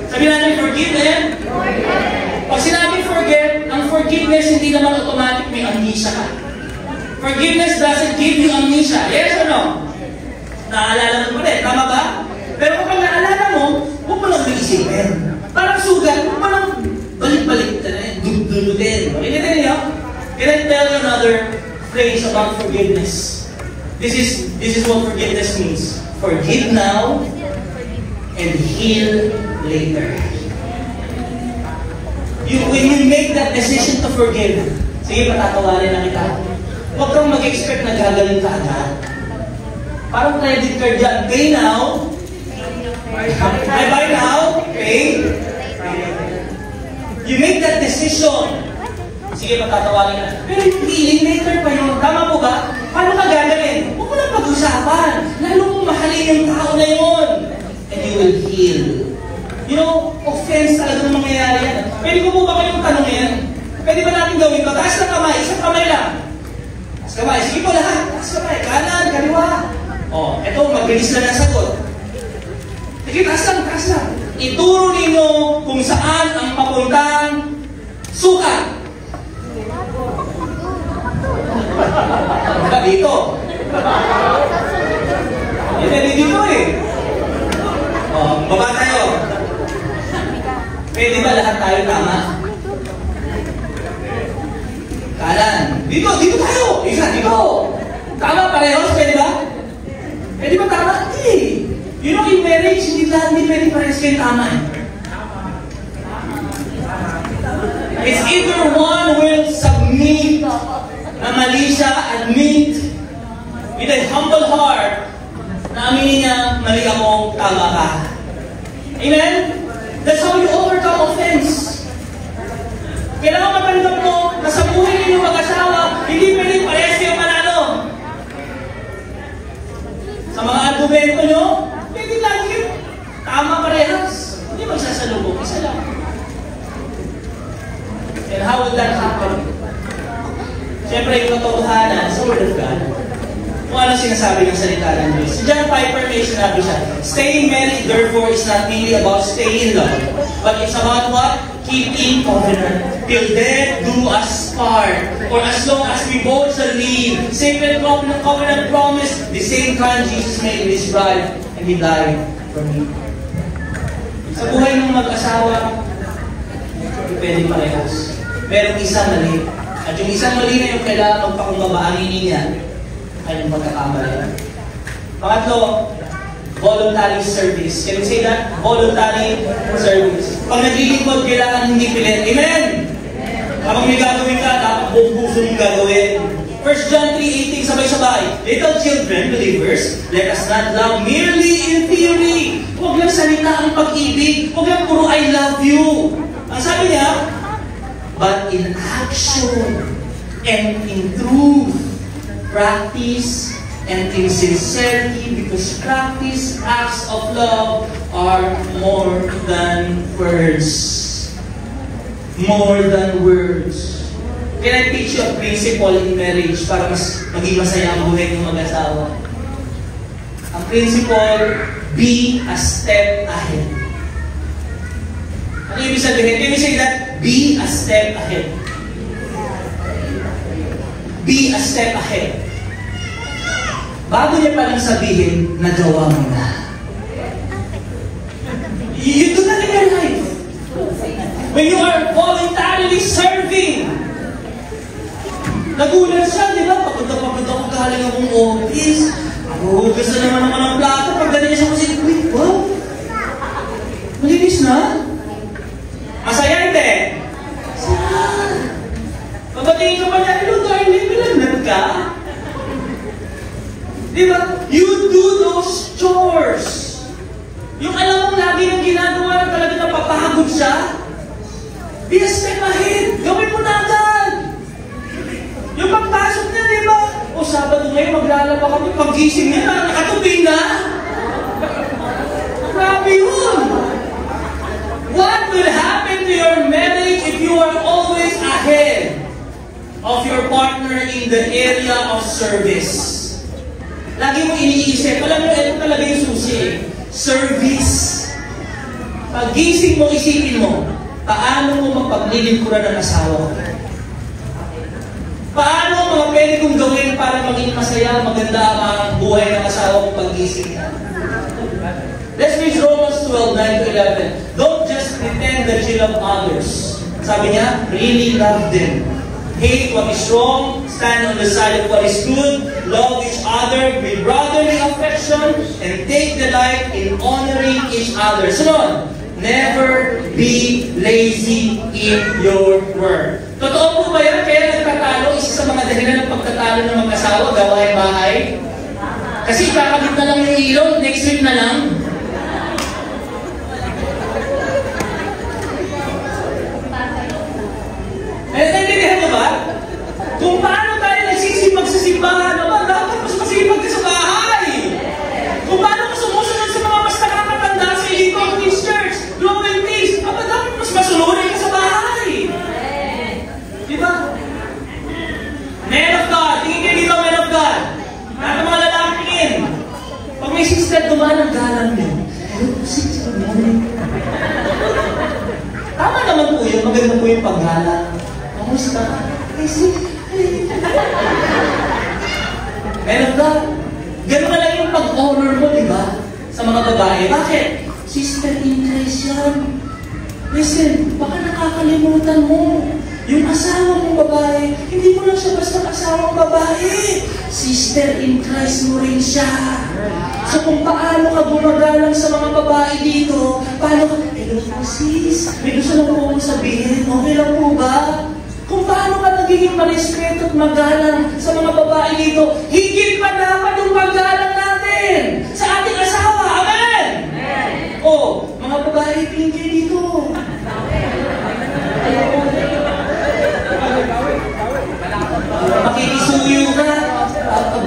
[SPEAKER 1] Sabi natin, forgive and? Forget. Pag sinabi forget, ang forgiveness hindi naman automatic may amnesia ka. Forgiveness doesn't give you amnesia. Yes or no? Naalala mo rin, tama ba? Pero kapag naalala mo, huwag mo lang mag-isipin. Parang sugat, huwag mo lang balik-balik. Dudulutin. Pagkinitin niyo? Can I tell you another phrase about forgiveness? This is what forgiveness means. Forgive now and heal later. When you make that decision to forgive, sige, patatawarin na kita. Huwag kang mag-expect na gagaling ka agad. Parang credit card dyan. Pay now. I buy now. Pay. You make that decision. Sige, patatawarin na. Pero yung healing later pa yun. Tama po ba? Paano ka gagaling? Huwag mo lang pag-usapan. Lalo mong mahalin yung tao na yun. And you will heal. You know, offense talaga ng mangyayari yan. Pwede ko po ba kayong tanong yan? Pwede ba natin gawin ito? Taas ng kamay, isang kamay lang. Taas kamay, sige po lahat. Taas kamay, kanan, kaliwa. O, eto, mabilis lang ang sagot. Sige, taas lang. Ituro ninyo kung saan ang papuntang sukat. Dito. Hindi dito eh. O, baba tayo. Pwede ba lahat tayo tama? Kanan. Dito tayo. Isa, dito. Tama parehos, pwede ba? Pwede ba tama? Hindi. You know, in marriage, hindi pwede parehos kayo tama eh. It's either one will submit na mali siya, admit with a humble heart na aminin niya, mali ako, tama ka. Amen? That's how you overcome offense. Kailangan matanggap mo na sa buhay ninyo mag-asawa, hindi pwede parehas kayo manalo. Sa mga argumento nyo, pwede lagi tama parehas. Hindi magsasalubong, isa lang. And how will that happen? Siyempre, yung katotohanan sa Word of God. Kung ano sinasabi ng salita ng Diyos. Si John Piper may sinabi siya, staying married, therefore, is not merely about staying in love, but it's about what? Keeping covenant. Till death do us part. Or as long as we both shall live. Sacred covenant promise, the same kind Jesus made with His bride, and He died for me. Sa buhay ng mag-asawa, hindi pwedeng parehas. Merong isang mali. At yung isang mali na yung kailangan magpakumbabaanin niya ay yung pagkakamali. Pangatlo, voluntary service. Can you say that? Voluntary service. Pag naglilingkod, kailangan hindi pilit. Amen? Kapag may gagawin ka, dapat buong puso mong gagawin. 1 John 3:18, sabay-sabay. Little children, believers, let us not love merely in theory. Huwag lang salita ang pag-ibig. Huwag lang puro I love you. Ang sabi niya, but in action and in truth, practice and in sincerity, because practice acts of love are more than words. More than words. Can I teach you a principle in marriage para maging masaya ang buhay ng mag-asawa? Ang principle, be a step ahead. Ano ibig sabihin? Can you say that? Be a step ahead. Be a step ahead. Bago niya palang sabihin, nagawa mo na. You do that in your life. When you are voluntarily serving, nagulat siya, di ba? Pagod ako, galing akong office. Hugas na naman ang plato. Pag ganyan siya kasi, wait, wow? Malinis na? Masaya hindi? Masaya. Pagbatingin ka pa niya, hello darling, bilandan ka? Di ba? You do those chores. Yung alam mong lagi ng ginagawa na talaga napapagod siya, be a step ahead. Gawin mo na agad. Yung pagpasok niya, di ba? O Sabado ngayon, maglalaba kami. Pag-gising niya, nakatubing na. Grabe yun. What will happen to your marriage if you are always ahead of your partner in the area of service? Lagi mo iniisip, alam mo, ito talaga yung susi. Service. Pag-gising mo, isipin mo, paano mo mapaglilingkuran ng asawa ko? Paano mga pwede kong gawin para maging masaya, maganda ang buhay ng asawa ko pag-gising niya? Let's read Romans 12:9-11. Don't just pretend that you love others. Sabi niya, really love them. hate what is wrong, stand on the side of what is good, love each other with brotherly affection, and take delight in honoring each other. Sunod, never be lazy in your work. Totoo po ba yan? Kaya nagtatalo, isa sa mga dahilan ng pagtatalo ng mag-asawa, gawain bahay? Kasi kakabit na lang yung ilaw, next week na lang. Naintindihan mo ba? Kung paano tayo nagsisipag sa simbahan, naman dapat mas masipag ka sa bahay. Kung paano ka sumusunod sa mga mas nakakatanda sa Elite Baptist Church, Global Peace, dapat mas masunurin ka sa bahay. Diba? Men of God, tingin kayo dito, men of God. Mga mga lalaki tingin. Pag may sister dumaan ang galang niyo, hello, sister, good morning. Tama naman po yun, maganda po yung paggalang. Kamusta? Ay, sister. Men of God, gano'n na lang yung pag-honor mo, di ba? Sa mga babae. Bakit? Sister in Christ yan. Listen, baka nakakalimutan mo. Yung asawa mong babae, hindi mo lang siya basta asawang babae. Sister in Christ mo rin siya. So kung paano ka gumagalang sa mga babae dito, paano ka, hello po sis, may gusto lang po akong sabihin, okay lang po ba? Kung paano ka nagiging marespeto at magalang sa mga babae dito, higit pa dapat yung paggalang natin sa ating asawa. Amen? Amen. O, mga babae, tingin kayo dito. Makikisuyo ka.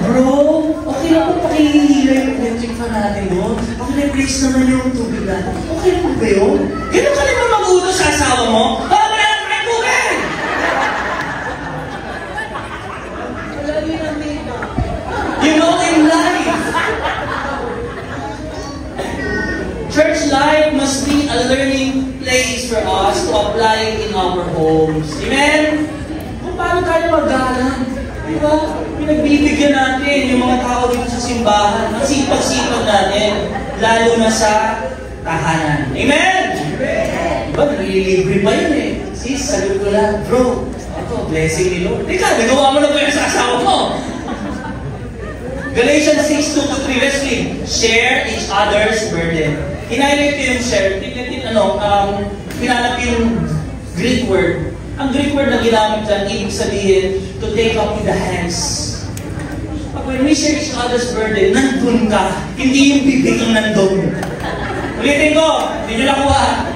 [SPEAKER 1] Bro, okay lang po pakihihila yung electric fan natin doon. Paki-replace naman yung tubig natin. Okay lang po ba yun? Ganun ka naman mag-utos sa asawa mo? Wala lang kayo tubig! You know, in life, church life must be a learning place for us to apply in our homes. Amen? Kung paano tayo magalang? Diba? Pinagbibigyan natin yung mga tao dito sa simbahan. Ang sipag-sipag natin, lalo na sa tahanan. Amen? Amen! Diba? Nalilibre pa yun eh. Sis, sagot ko lang, bro, ito, blessing ni Lord. Teka, nagawa mo na ba yung sa asawa mo? Galatians 6:2-3, let's read. Share each other's burden. Hinighlight ko yung share. Hinanap yung Greek word. Ang Greek word na ginamit dyan, ibig sabihin, to take up with the hands. Pag when we share each other's burden, nandun ka. Hindi yung bibig ang nandun. Ulitin ko, hindi nyo nakuha.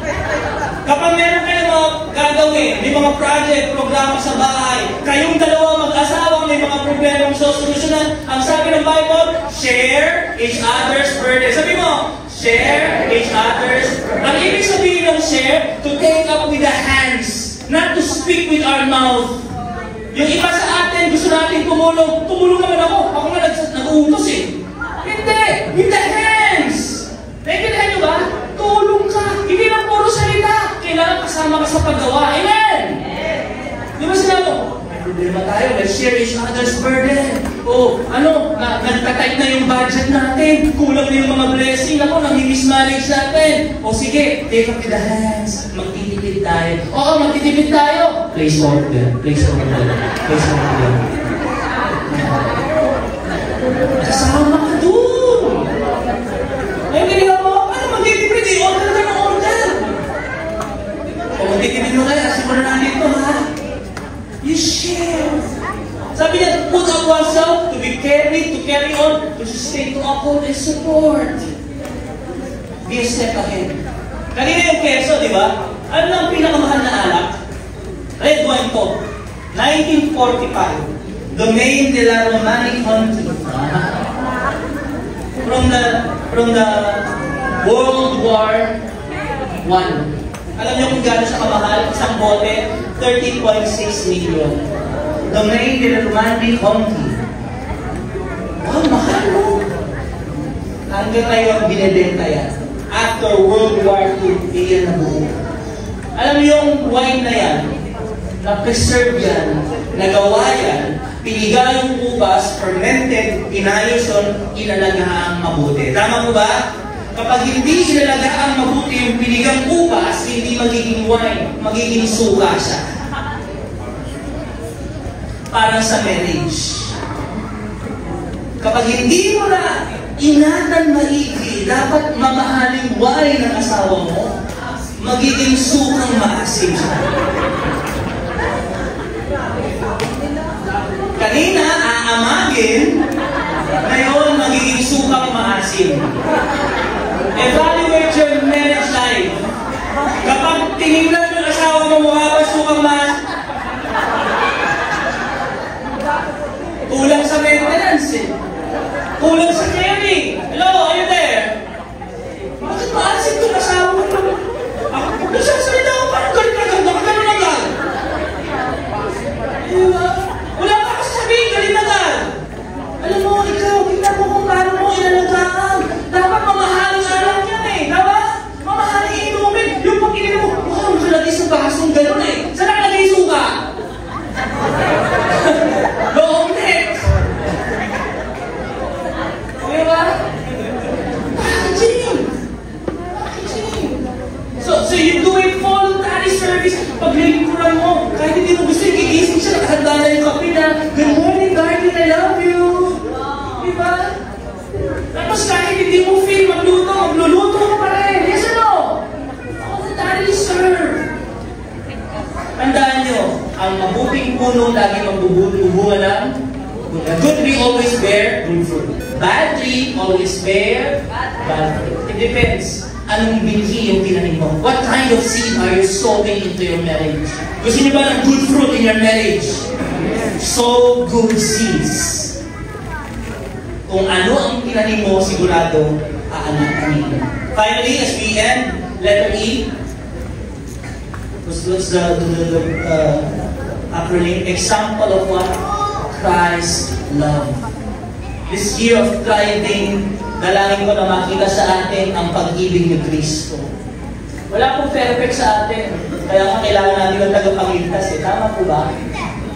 [SPEAKER 1] Kapag meron kayo mga gagawin, may mga project, programa sa bahay, kayong dalawa mag-asawa, may mga problemang sosolusyonan, ang sabi ng Bible, share each other's burden. Sabi mo, share each other's burden. Ang ibig sabihin ng share, to take up with the hands, not to speak with our mouth. Yung iba sa atin, gusto natin tumulong. Tumulong naman ako. Ako nga nag-uutos eh. Hindi! With the hands! Naintindihan nyo ba? Tulong ka. Hindi lang puro salita. Kailangan kasama ka sa paggawa. Amen! Di ba sila mo? May problema tayo. Let's share each other's burden. O, nagtatight na yung budget natin. Kulang na yung mga blessing. Ako, nang-mismanage natin. O sige, take up with the hands. Magtitipid tayo. Oo, magtitipid tayo. Place order. Place order. Place order. Kasama ka doon. Ay, hindi mo. Ano magtitipid? I-order ka ng order. O magtitipid mo kaya. Simulan natin ito, ha? You share. Sabi niya, put up oneself to be carried, to carry on, to sustain, to uphold and support. Be a step ahead. Kanina yung keso, di ba? Ano na ang pinakamahal na alak? Red wine to. 1945. Domaine de la Romani Conti. From the World War I. Alam niyo kung gano'n siya kamahal? Isang bote, 13.6 million. Domaine de la Romani Conti. Wow, mahal mo! Hanggang ngayon, binibenta yan. After World War II, iyan na buo. Alam niyo yung wine na yan, na-preserve yan, nagawa yan, piniga yung ubas, fermented, inayos yun, inalagaang mabuti. Tama mo ba? Kapag hindi inalagaang mabuti yung pinigang ubas, hindi magiging wine, magiging suka siya. parang sa marriage. Kapag hindi mo na ingatan maigi, dapat mamahaling buhay ng asawa mo, magiging sukang maasim siya. Kanina, aamagin, ngayon magiging sukang maasim. Evaluate your marriage life. Kapag tinignan ng asawa mo mukha ba sukang maasim, kulang sa maintenance eh. Kulang sa caring. Hello, are you there? Bakit maasim itong asawa mo? Ako, nagsasalita ako parang galit na ganda. Magkano na gan? Diba? Wala ka kasi sabihin, galit na gan. Alam mo, ikaw, tingnan mo kung paano mo inalagaan. Dapat mamahaling alam yan eh. Diba? Mamahaling inumin. Yung pag ininom mo, wow, nakalagay sa basong gano'n eh. Saan nakalagay yung suka? Long neck. Diba? Packaging. So you do it voluntary service. Pag nilikuran mo, kahit hindi mo gusto, gigising siya, nakahanda na yung kape na, good morning, darling, I love you. Diba? Tapos kahit hindi mo feel magluto, magluluto mo pa rin. Yes or no? Voluntary serve. Tandaan nyo, ang mabuting puno lagi magbubunga ng a good tree always bear good fruit. Bad tree always bear bad fruit. It depends. Anong binhi yung tinanim mo? What kind of seed are you sowing into your marriage? Gusto niyo ba ng good fruit in your marriage? Sow good seeds. Kung ano ang tinanim mo, sigurado, aangat-anin. Finally, as we end, letter E. What's the acronym? Example of what? Christ love. This year of tithing, dalangin ko na makita sa atin ang pag-ibig ni Kristo. Wala pong perfect sa atin. Kaya nga kailangan natin ng tagapagligtas eh. Tama po ba?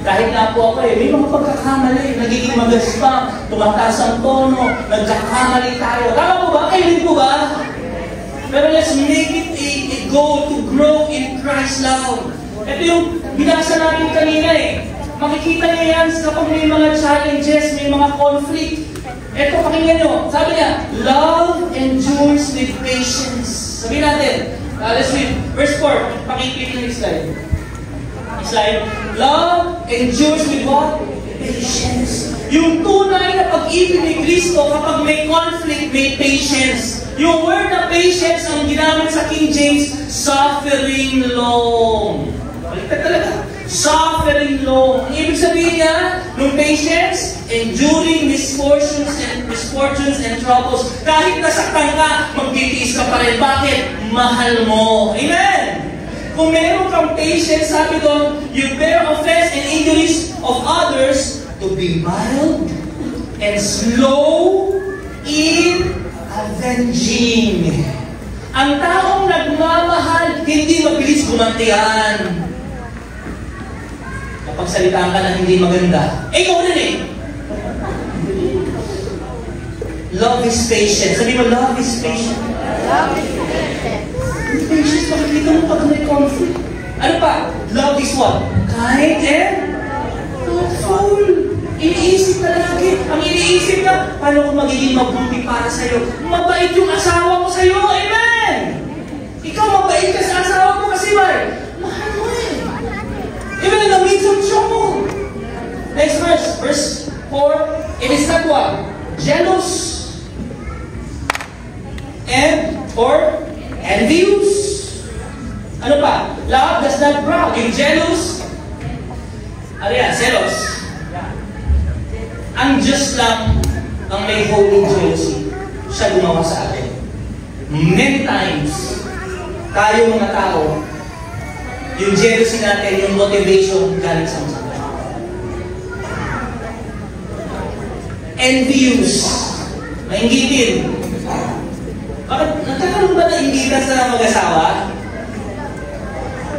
[SPEAKER 1] Kahit nga po ako eh, may mga pagkakamali. Nagiging magaspang, tumataas ang tono, nagkakamali tayo. Tama po ba? Kayo din po ba? Pero let's make it a goal to grow in Christ's love. Ito yung binasa natin kanina eh. Makikita niyo yan kapag may mga challenges, may mga conflict. Ito, pakinggan nyo. Sabi niya, love endures with patience. Sabihin natin, let's read. Verse 4. Pakikita yung next slide. Next slide. Love endures with what? Patience. Yung tunay na pag-ibig ni Kristo, kapag may conflict, may patience. Yung word na patience, ang ginamit sa King James, suffering long. Baliktad talaga. Suffering long. Ang ibig sabihin niya, nung patience, enduring misfortunes and troubles. Kahit nasaktan ka, magtitiis ka pa rin. Bakit? Mahal mo. Amen! Kung meron kang patience, sabi doon, you bear offense and injuries of others to be mild and slow in avenging. Ang taong nagmamahal, hindi mabilis gumantihan. Kapag salitaan ka na hindi maganda, ikaw rin eh. Love is patient. Sabi mo, love is patient.
[SPEAKER 2] Love is patient.
[SPEAKER 1] Patience, makikita mo pag may conflict. Ano pa? Love is what? Kind and thoughtful. Iniisip ka lagi. Ang iniisip ka, paano ko magiging mabuti para sa'yo? Mabait yung asawa mo sa'yo. Amen! Ikaw mabait ka sa asawa mo kasi mahal mo eh. Amen! Namitan siya mo. Next verse. Verse 4. It is not what? Jealous. Or envious. Ano pa? Love does not brag. Yung jealous. Ano yan? Zealous. Ang Diyos lang ang may holy jealousy. Siya gumawa sa atin. Many times, tayo mga tao, yung jealousy natin, yung motivation, galing sa masama. Envious. Mainggitin. Bakit? Nagkakaroon ba na inggitan sa mag-asawa?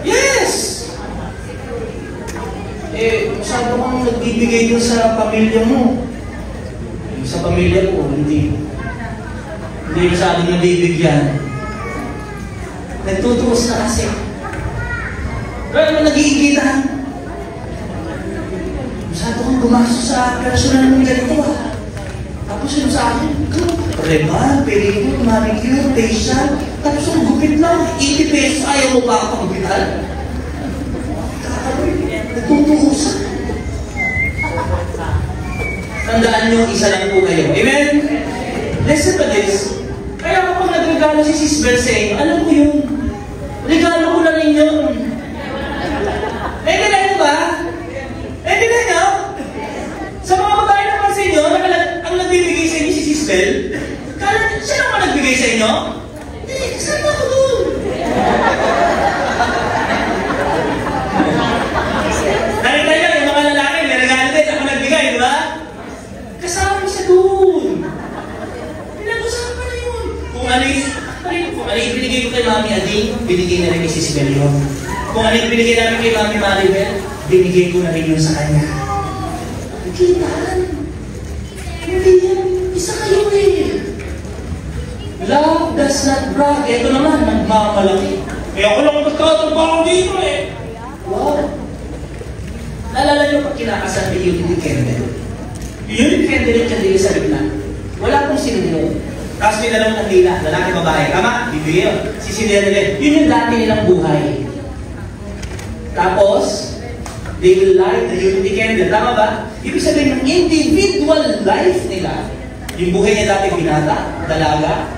[SPEAKER 1] Yes! Masyado kang nagbibigay dun sa pamilya mo. Sa pamilya ko, hindi masyado nabibigyan. Nagtutuos na kasi. Pero naman nag-iigitan. Masyado gumastos sa personal ng ganito ah. Tapos yun sa akin, Reman, pedicure, manicure, facial, tapos ang gupit lang, 80 pesos, ayaw mo ba ako pagupitan? Natutuusan. Tandaan nyo, isa lang po kayo. Amen? Listen to this. Kaya kapag nagregalo si Sis Bel sa inyo, alam ko yun. Regalo ko na rin yun. Naintindihan nyo ba? Naintindihan nyo? Sa mga babae naman sa inyo, ang nagbibigay sa inyo si Sis Bel, siya naman nagbigay sa inyo? Hindi, kasama ko doon. Nakita nyo, yung mga lalaki, may regalo din, ako nagbigay, di ba? Kasama mo siya doon. Pinag-usapan na yun. Kung ano yung binigay ko kay Mami Ading, binigay na rin ni Sis Bel yun. Kung ano yung binigay namin kay Mami Maribel, binigay ko na rin yun sa kanya. Nakitaan. Hindi yan. Isa kayo eh. Love does not brag. Ito naman, nagmamalaki. Kaya ako lang magtatrabaho dito eh. Wow. Naalala niyo pag kinakasal ni Unity Candle? Unity Candle yung candle sa gitna. Wala pong sinuno. Tapos may dalawang kandila, lalaki babae. Tama? Bibigay yun. Sisindihan. Yun yung dati nilang buhay. Tapos, they will light the Unity Candle. Tama ba? Ibig sabihin ng individual life nila, yung buhay niya dati binata, dalaga,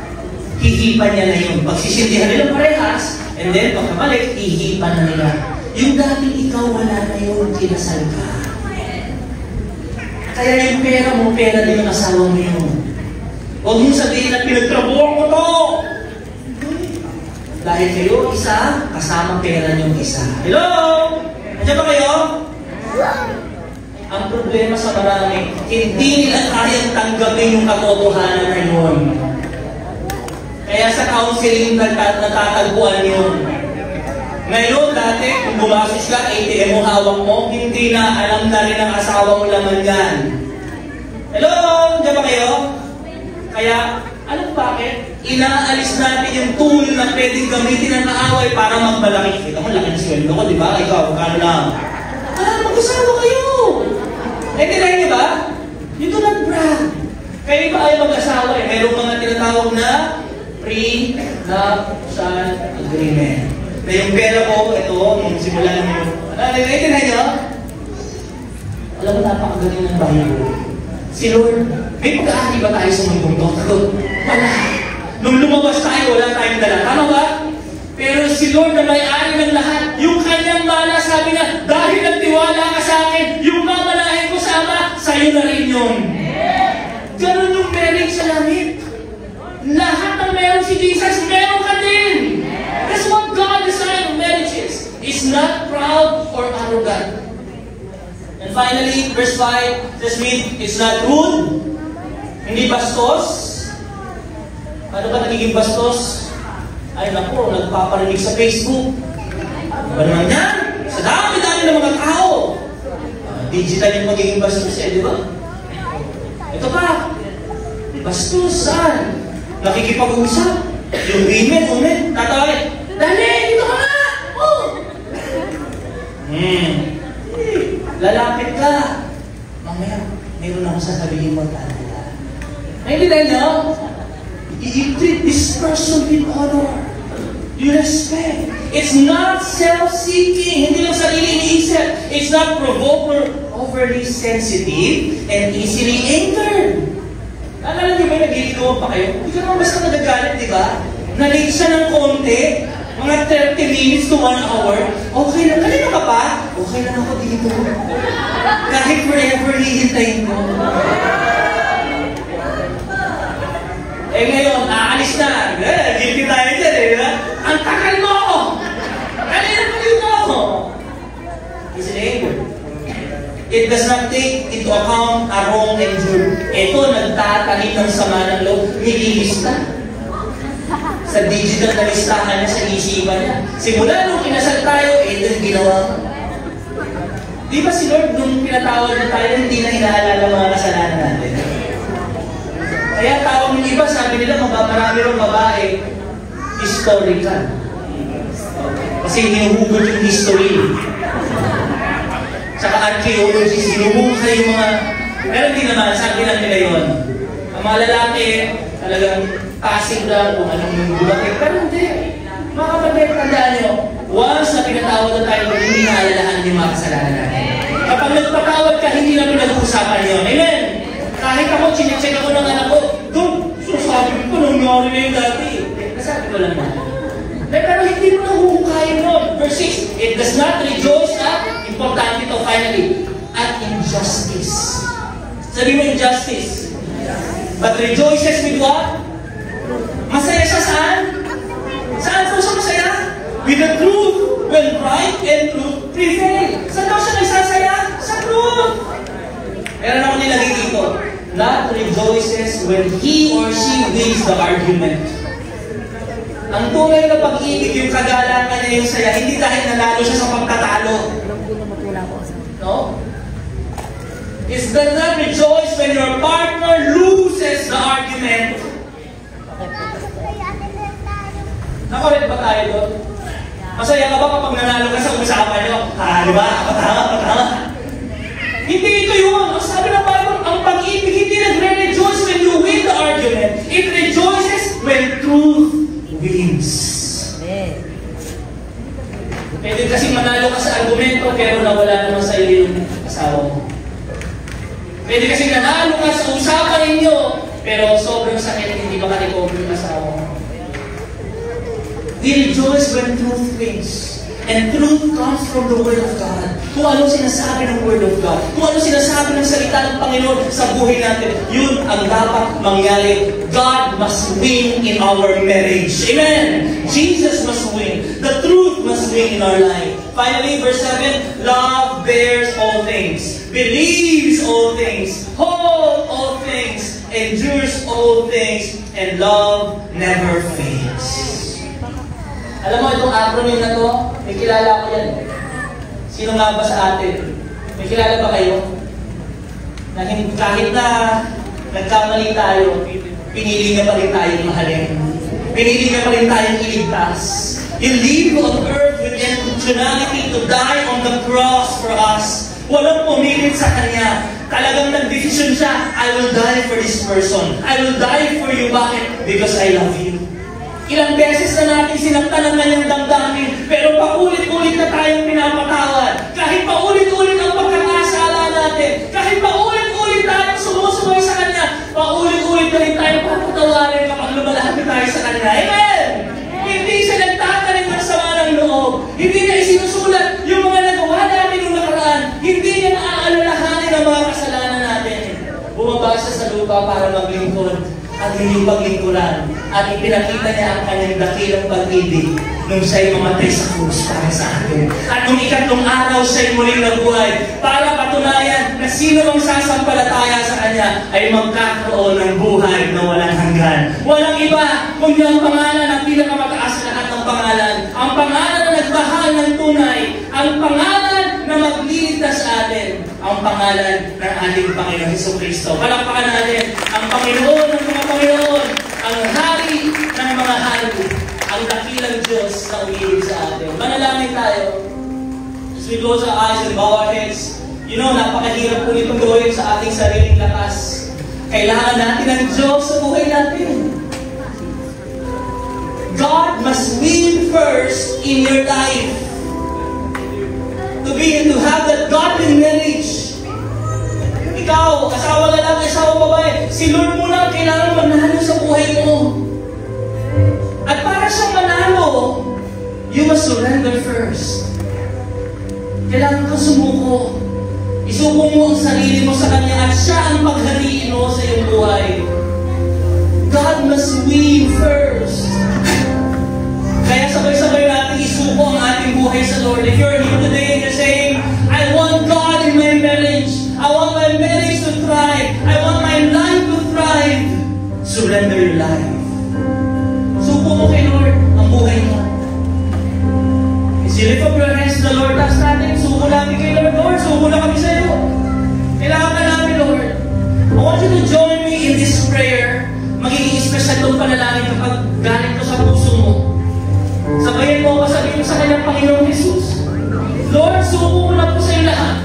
[SPEAKER 1] hihipan niya na yun. Pagsisindihan nila parehas, and then pagkamalik, hihipan na nila. Yung dati ikaw, wala na yun, kinasal ka. Kaya yung pera mo, pera din yung asawa mo yun. Huwag mong sabihin na pinagtrabuhan ko to. Dahil kayo, isa, kasama pera niyong isa. Hello? Nandiyan ba kayo? Ang problema sa marami, hindi nila kayang tanggapin yung katotohanan na yun. Kaya sa counseling natatagpuan yun. Ngayon, dati, kung bumasis ka, ATM mo, hawak mo, hindi na alam na rin ang asawa mo laman yan. Hello? Diyan ba kayo? Kaya, alam bakit? Inaalis natin yung tool na pwedeng gamitin ng kaaway para magmalaki. Kita mo, laki ng sweldo ko, di ba? Ikaw, kano lang? Mag-usawa kayo! Naintindihan niyo ba? You do not brag. Kayo ba ay mag-asawa eh? Mayroong mga tinatawag na pre-nuptial agreement. Na yung pera ko, ito, nung simula namin yung... Naintindihan niyo? Alam mo, napakagaling ng Bible. Si Lord, may pag-aari ba tayo sa mundong to? Wala. Nung lumabas tayo, wala tayong dala. Tama ba? Pero si Lord na may-ari ng lahat, yung kanyang mana, sabi niya, dahil nagtiwala ka sa akin, yung mamalahin ko sa Ama, sa'yo na rin yun. Ganun yung meron sa langit. Lahat ng meron si Jesus, meron ka din. That's what God designed of marriages. He's not proud or arrogant. And finally, verse 5, says, it's not rude, hindi bastos. Ano ba nagiging bastos? Ay naku, nagpaparinig sa Facebook. Ano naman yan? Sa dami-dami ng mga tao. Digital yung magiging bastos eh, di ba? Ito pa, bastos saan? Nakikipag-usap. Yung women, tatawin. Dali, dito ka na! Oh! Lalapit ka. Mamaya, mayroon ako sasabihin mo talaga. Naintindihan niyo? You treat this person with honor. You respect. It's not self-seeking. Hindi lang sarili iniisip. It's not provoked or overly sensitive and easily angered. Alam niyo ba, nagiligawan pa kayo? Hindi ka naman basta nagagalit, di ba? Na-late siya ng konti. Mga 30 minutes to 1 hour. Okay lang. Kanina ka pa? Okay lang ako dito. Kahit forever hihintayin mo. Eh ngayon, aalis na. Guilty tayo dyan eh. Ang takal mo ako! Kanina pa dito ako! Is it anger? It does not take into account a wrong endured. Ito, nagtatanim ng sama ng loob. Nililista. Sa digital na listahan niya, sa isipan niya. Simula nung kinasal tayo, ito yung ginawa mo. Di ba si Lord, nung pinatawag na tayo, hindi na hinaalala mga kasalanan natin? Kaya tawag ng iba, sabi nila, marami rin babae, historical. Kasi hinuhugot yung history. Tsaka archaeologists, binubukay yung mga... Pero hindi naman, sabi lang nila yun. Ang mga lalaki, talagang passive lang kung anong dumating. Pero hindi. Mga kapatid, tandaan nyo, once na pinatawad na tayo, hindi naalalahan yung mga kasalanan natin. Kapag nagpatawad ka, hindi na pinag-uusapan yun. Amen? Kahit ako, chinecheck ako ng anak ko, sabi ko, nangyari na yung dati. Nasabi ko lang na. Pero hindi mo nahuhukayin mo. Verse 6, it does not rejoice at, importante ito finally, at injustice. Sabi mo injustice. But rejoices with what? Masaya siya saan? Saan po siya masaya? With the truth, when right and truth prevail. Saan daw siya nagsasaya? Sa truth. Meron ako nilagay dito. Not rejoices when he or she wins the argument. Ang tunay na pag-ibig, yung kagalangan niya, yung saya, hindi dahil nanalo siya sa pagtatalo. No? It does not rejoice when your partner loses the argument. Nakorek ba tayo doon? Masaya ka ba kapag nanalo ka sa usapan nyo? Di ba? Patama. Hindi ito yun. Ang sabi ng Bible, ang pag-ibig hindi nagre-rejoice when you win the argument. It rejoices when truth wins. Pwede kasi manalo ka sa argumento pero nawala naman sa iyo yung asawa mo. Pwede kasi nanalo ka sa usapan ninyo pero sobrang sakit hindi ba ka-recover yung asawa mo. We rejoice when truth wins. And truth comes from the Word of God. Kung anong sinasabi ng Word of God, kung anong sinasabi ng salita ng Panginoon sa buhay natin, yun ang dapat mangyari. God must win in our marriage. Amen! Jesus must win. The truth must win in our life. Finally, verse 7, love bears all things, believes all things, holds all things, endures all things, and love never fails. Alam mo, itong acronym na to, may kilala ko yan. Sino nga ba sa atin? May kilala ba kayo? Na kahit na nagkamali tayo, pinili niya pa rin tayong mahalin. Pinili niya pa rin tayong iligtas. He lived on earth with intentionality to die on the cross for us. Walang pumilit sa Kanya. Talagang nag-decision siya, I will die for this person. I will die for you. Bakit? Because I love you. Ilang beses na natin sinaktan ang kanyang damdamin, pero paulit-ulit na tayong pinapatawad. Kahit paulit-ulit ang pagkakasala natin, kahit paulit-ulit tayong sumusuway sa Kanya, paulit-ulit na rin tayong papatawarin kapag lumalapit tayo sa Kanya. Amen! Hindi siya nagtatanim ng sama ng loob. Hindi niya isinusulat yung mga nagawa natin noong nakaraan. Hindi niya naaalalahanin ang mga kasalanan natin. Bumaba siya sa lupa para maglingkod at hindi paglingkuran. At ipinakita niya ang kanyang dakilang pag-ibig nung siya'y mamatay sa krus para sa atin. At nung ikatlong araw siya'y muling nabuhay para patunayan na sino ang sasampalataya sa Kanya ay magkakaroon ng buhay na walang hanggan. Walang iba kundi ang pangalan ng pinakamataas sa lahat ng pangalan. Ang pangalan na nagmahal ng tunay. Ang pangalan na magliligtas sa atin. Ang pangalan ng ating Panginoon Jesucristo. Palakpakan natin ang Panginoon ng mga Panginoon. Ang hari ng mga hari, ang dakilang Diyos na umiibig sa atin. Manalangin tayo. As we close our eyes and bow our heads, you know, napakahirap po nitong gawin sa ating sariling lakas. Kailangan natin ng Diyos sa buhay natin. God must win first in your life. To have that godly marriage. Ikaw, asawa lalaki, asawa babae, si Lord muna kailangan manalo sa buhay mo. At para siyang manalo, you must surrender first. Kailangan ka sumuko. Isuko mo ang sarili mo sa Kanya at siya ang paghariin mo sa iyong buhay. God must win first. Kaya sabay-sabay natin isuko ang ating buhay sa Lord. If you're here today and you're saying, I want God in my marriage. I want my marriage to thrive. I want my life to thrive. Surrender your life. Suko mo kay Lord ang buhay mo. As you lift up your hands to the Lord, taas natin, suko natin kay Lord. Lord, suko na kami sa iyo. Kailangan ka namin, Lord. I want you to join me in this prayer. Magiging special itong panalangin kapag galing ko sa puso mo. Sabayan mo ako, sabihin mo sa Kanya, Panginoong Jesus, Lord, suko ko na po sa iyo lahat.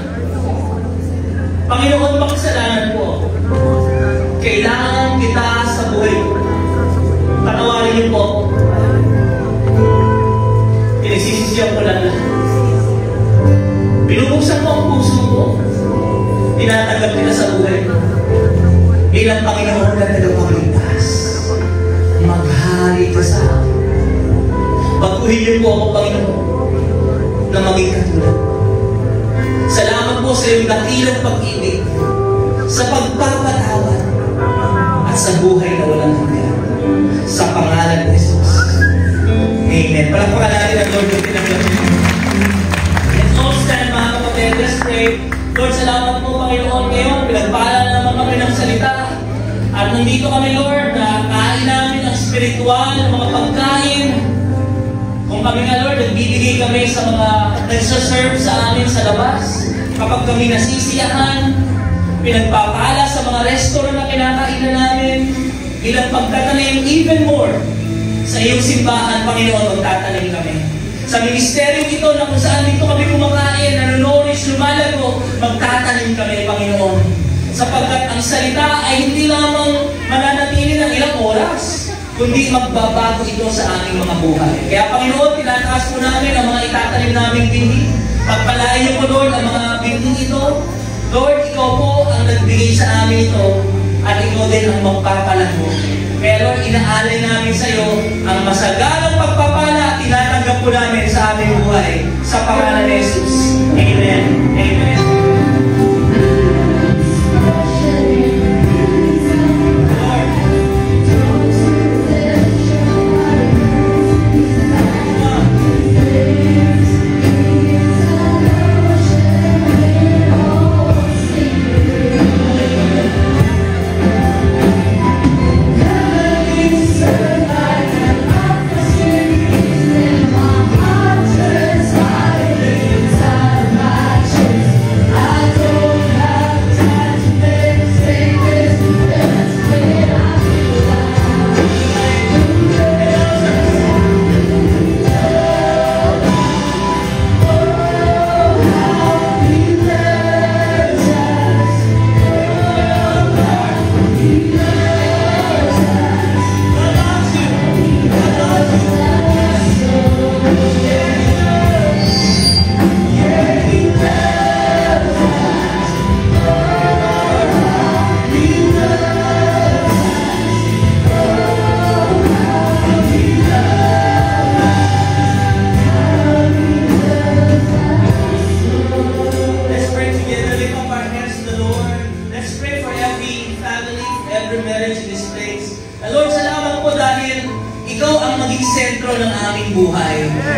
[SPEAKER 1] alala. Binubuksan mo ang puso mo. Tinatanggap kita sa buhay mo. Bilang Panginoon na tagapagligtas. Maghari ka sa akin. Baguhin niyo po ako, Panginoon, na maging katulad. Salamat po sa iyong dakilang pag-ibig, sa pagpapatawad, at sa buhay na walang hanggan. Sa pangalan ni Jesus. Amen. Palakpakan natin ang Lord yung pinaglaban. Let's all stand, mga kapatid. Let's pray. Lord, salamat po, Panginoon, ngayon. Pinagpala na naman kami ng salita. At nandito kami, Lord, na kain namin ang spiritual, mga pagkain. Kung kami nga, Lord, nagbibigay kami sa mga nagsaserve sa amin sa labas. Kapag kami nasisiyahan, pinagpapala sa mga restaurant na kinakainan namin, bilang pagtatanim even more sa iyong simbahan, Panginoon, magtatanim kami. Sa ministeryo ito na kung saan dito kami kumakain, nanonourish, lumalago, magtatanim kami, Panginoon. Sapagkat ang salita ay hindi lamang mananatili ng ilang oras, kundi magbabago ito sa aming mga buhay. Kaya, Panginoon, tinataas po namin ang mga itatanim naming binhi. Pagpalain niyo po, Lord, ang mga binhi ito. Lord, ikaw po ang nagbigay sa amin ito at ikaw din ang magpapalago. Pero inaalay namin sa iyo ang masagalang pagpapala at tinatanggap po namin sa aming buhay. Sa pangalan ni Jesus. Amen. Amen.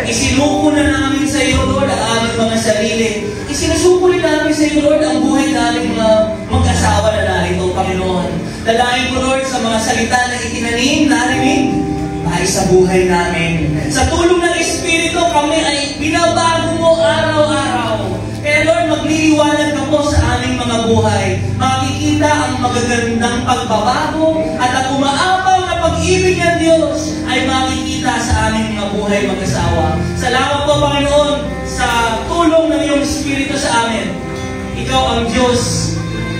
[SPEAKER 1] Isinuko na namin sa iyo, Lord, ang aming mga sarili. Isinusuko rin namin sa iyo, Lord, ang buhay namin mga mag-asawa na narito, Panginoon. Dalahin ko, Lord, sa mga salita na itinanim, narinig, ay sa buhay namin. Sa tulong ng Espiritu, kami ay binabago mo araw-araw. Kaya, Lord, magliliwanag ka po sa aming mga buhay. Makikita ang magagandang pagbabago at ang umaabang na pag-ibig ng Diyos ay makikita sa aming mga buhay mag-asawa. Salamat po, Panginoon, sa tulong ng iyong Espiritu sa amin. Ikaw ang Diyos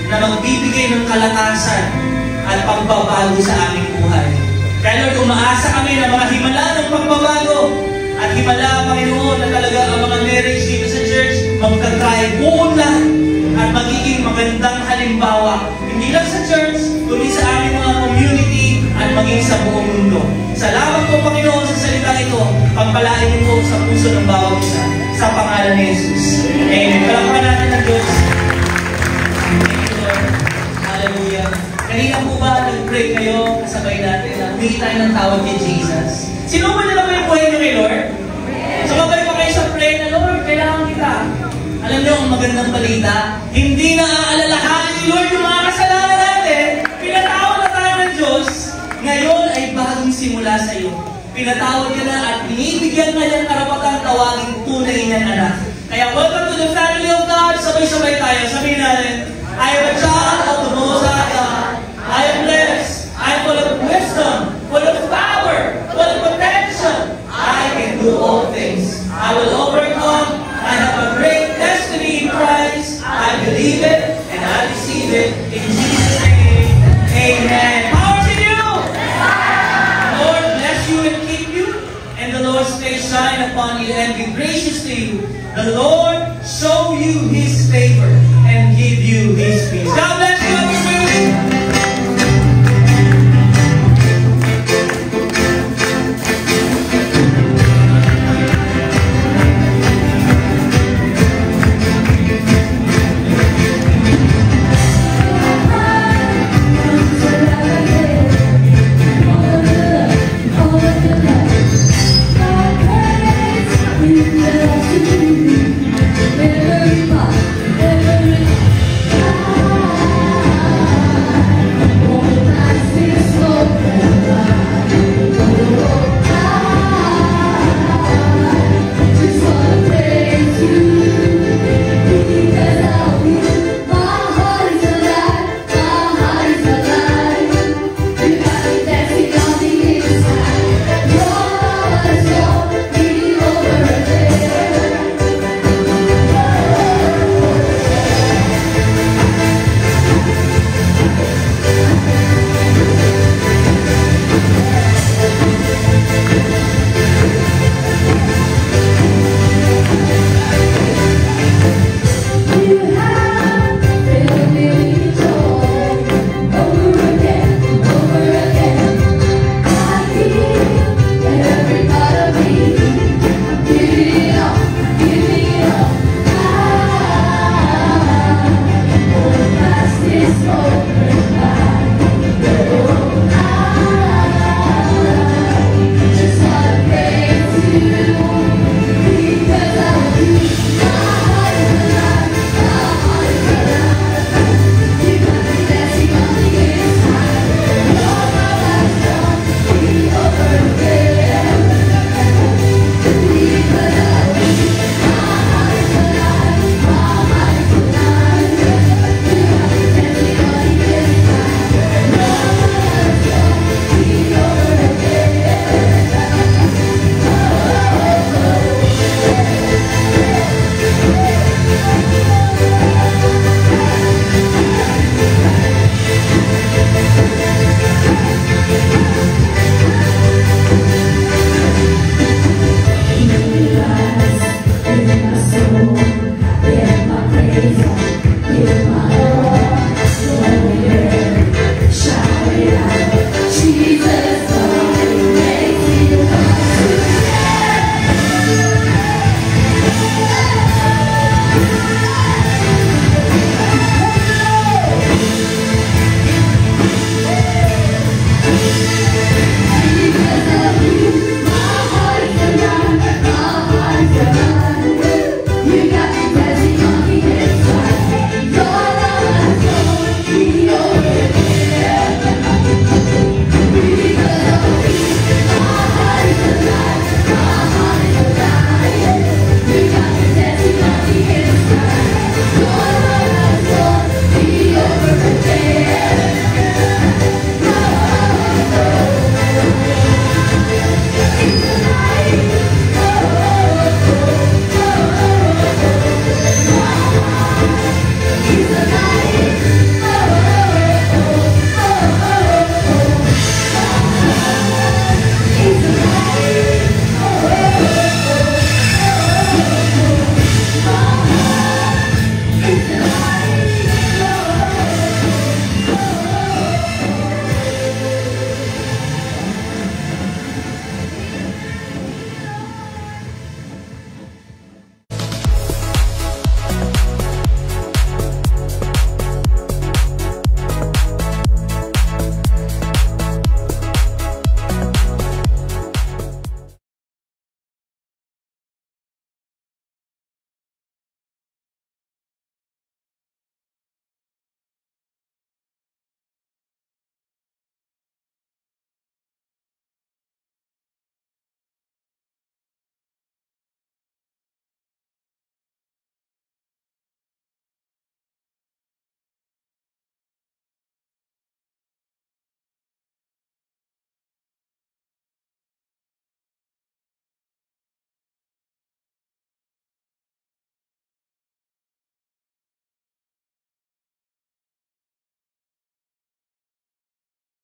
[SPEAKER 1] na magbibigay ng kalakasan at pagbabago sa aming buhay. Kaya, Lord, umaasa kami na mga himala ng pagbabago at himala, Panginoon, na talaga ang mga marriage dito sa church magkakay buong lahat at magiging magandang halimbawa. Hindi lang sa church, kundi sa aming mga community at maging sa buong mundo. Salamat po, Panginoon, sa salita ito. Pagpalain niyo po sa puso ng bawat isa. Sa pangalan ni Jesus. Amen. Palakpakan natin ang Diyos. Thank you, Lord. Hallelujah. Kanina po ba nag-pray kayo kasabay natin na humingi tayo ng tawag kay Jesus? Sino ba nila ba yung buhay niyo kay Lord? Sumabay pa kayo sa pray na, Lord, kailangan kita. Alam niyo, ang magandang balita, hindi na aalalahanin ni Lord yung mga kasalanan natin. Pinatawad na tayo ng Diyos. Ngayon ay bagong simula sa iyo. Pinatawad ka na at binibigyan ka niyang karapatang tawagin tunay niyang anak. Kaya welcome to the family of God. Sabay-sabay tayo. Sabihin natin, I am a child of the Most High God. I am blessed. I am full of wisdom, full of power, full of potential. I can do all things. I will overcome. I have a great destiny in Christ. I believe it and I receive it in Jesus' name. Amen. Power to you. Lord bless you and keep you, and the Lord face shine upon you and be gracious to you. you. The Lord show you His favor and give you His peace. God bless.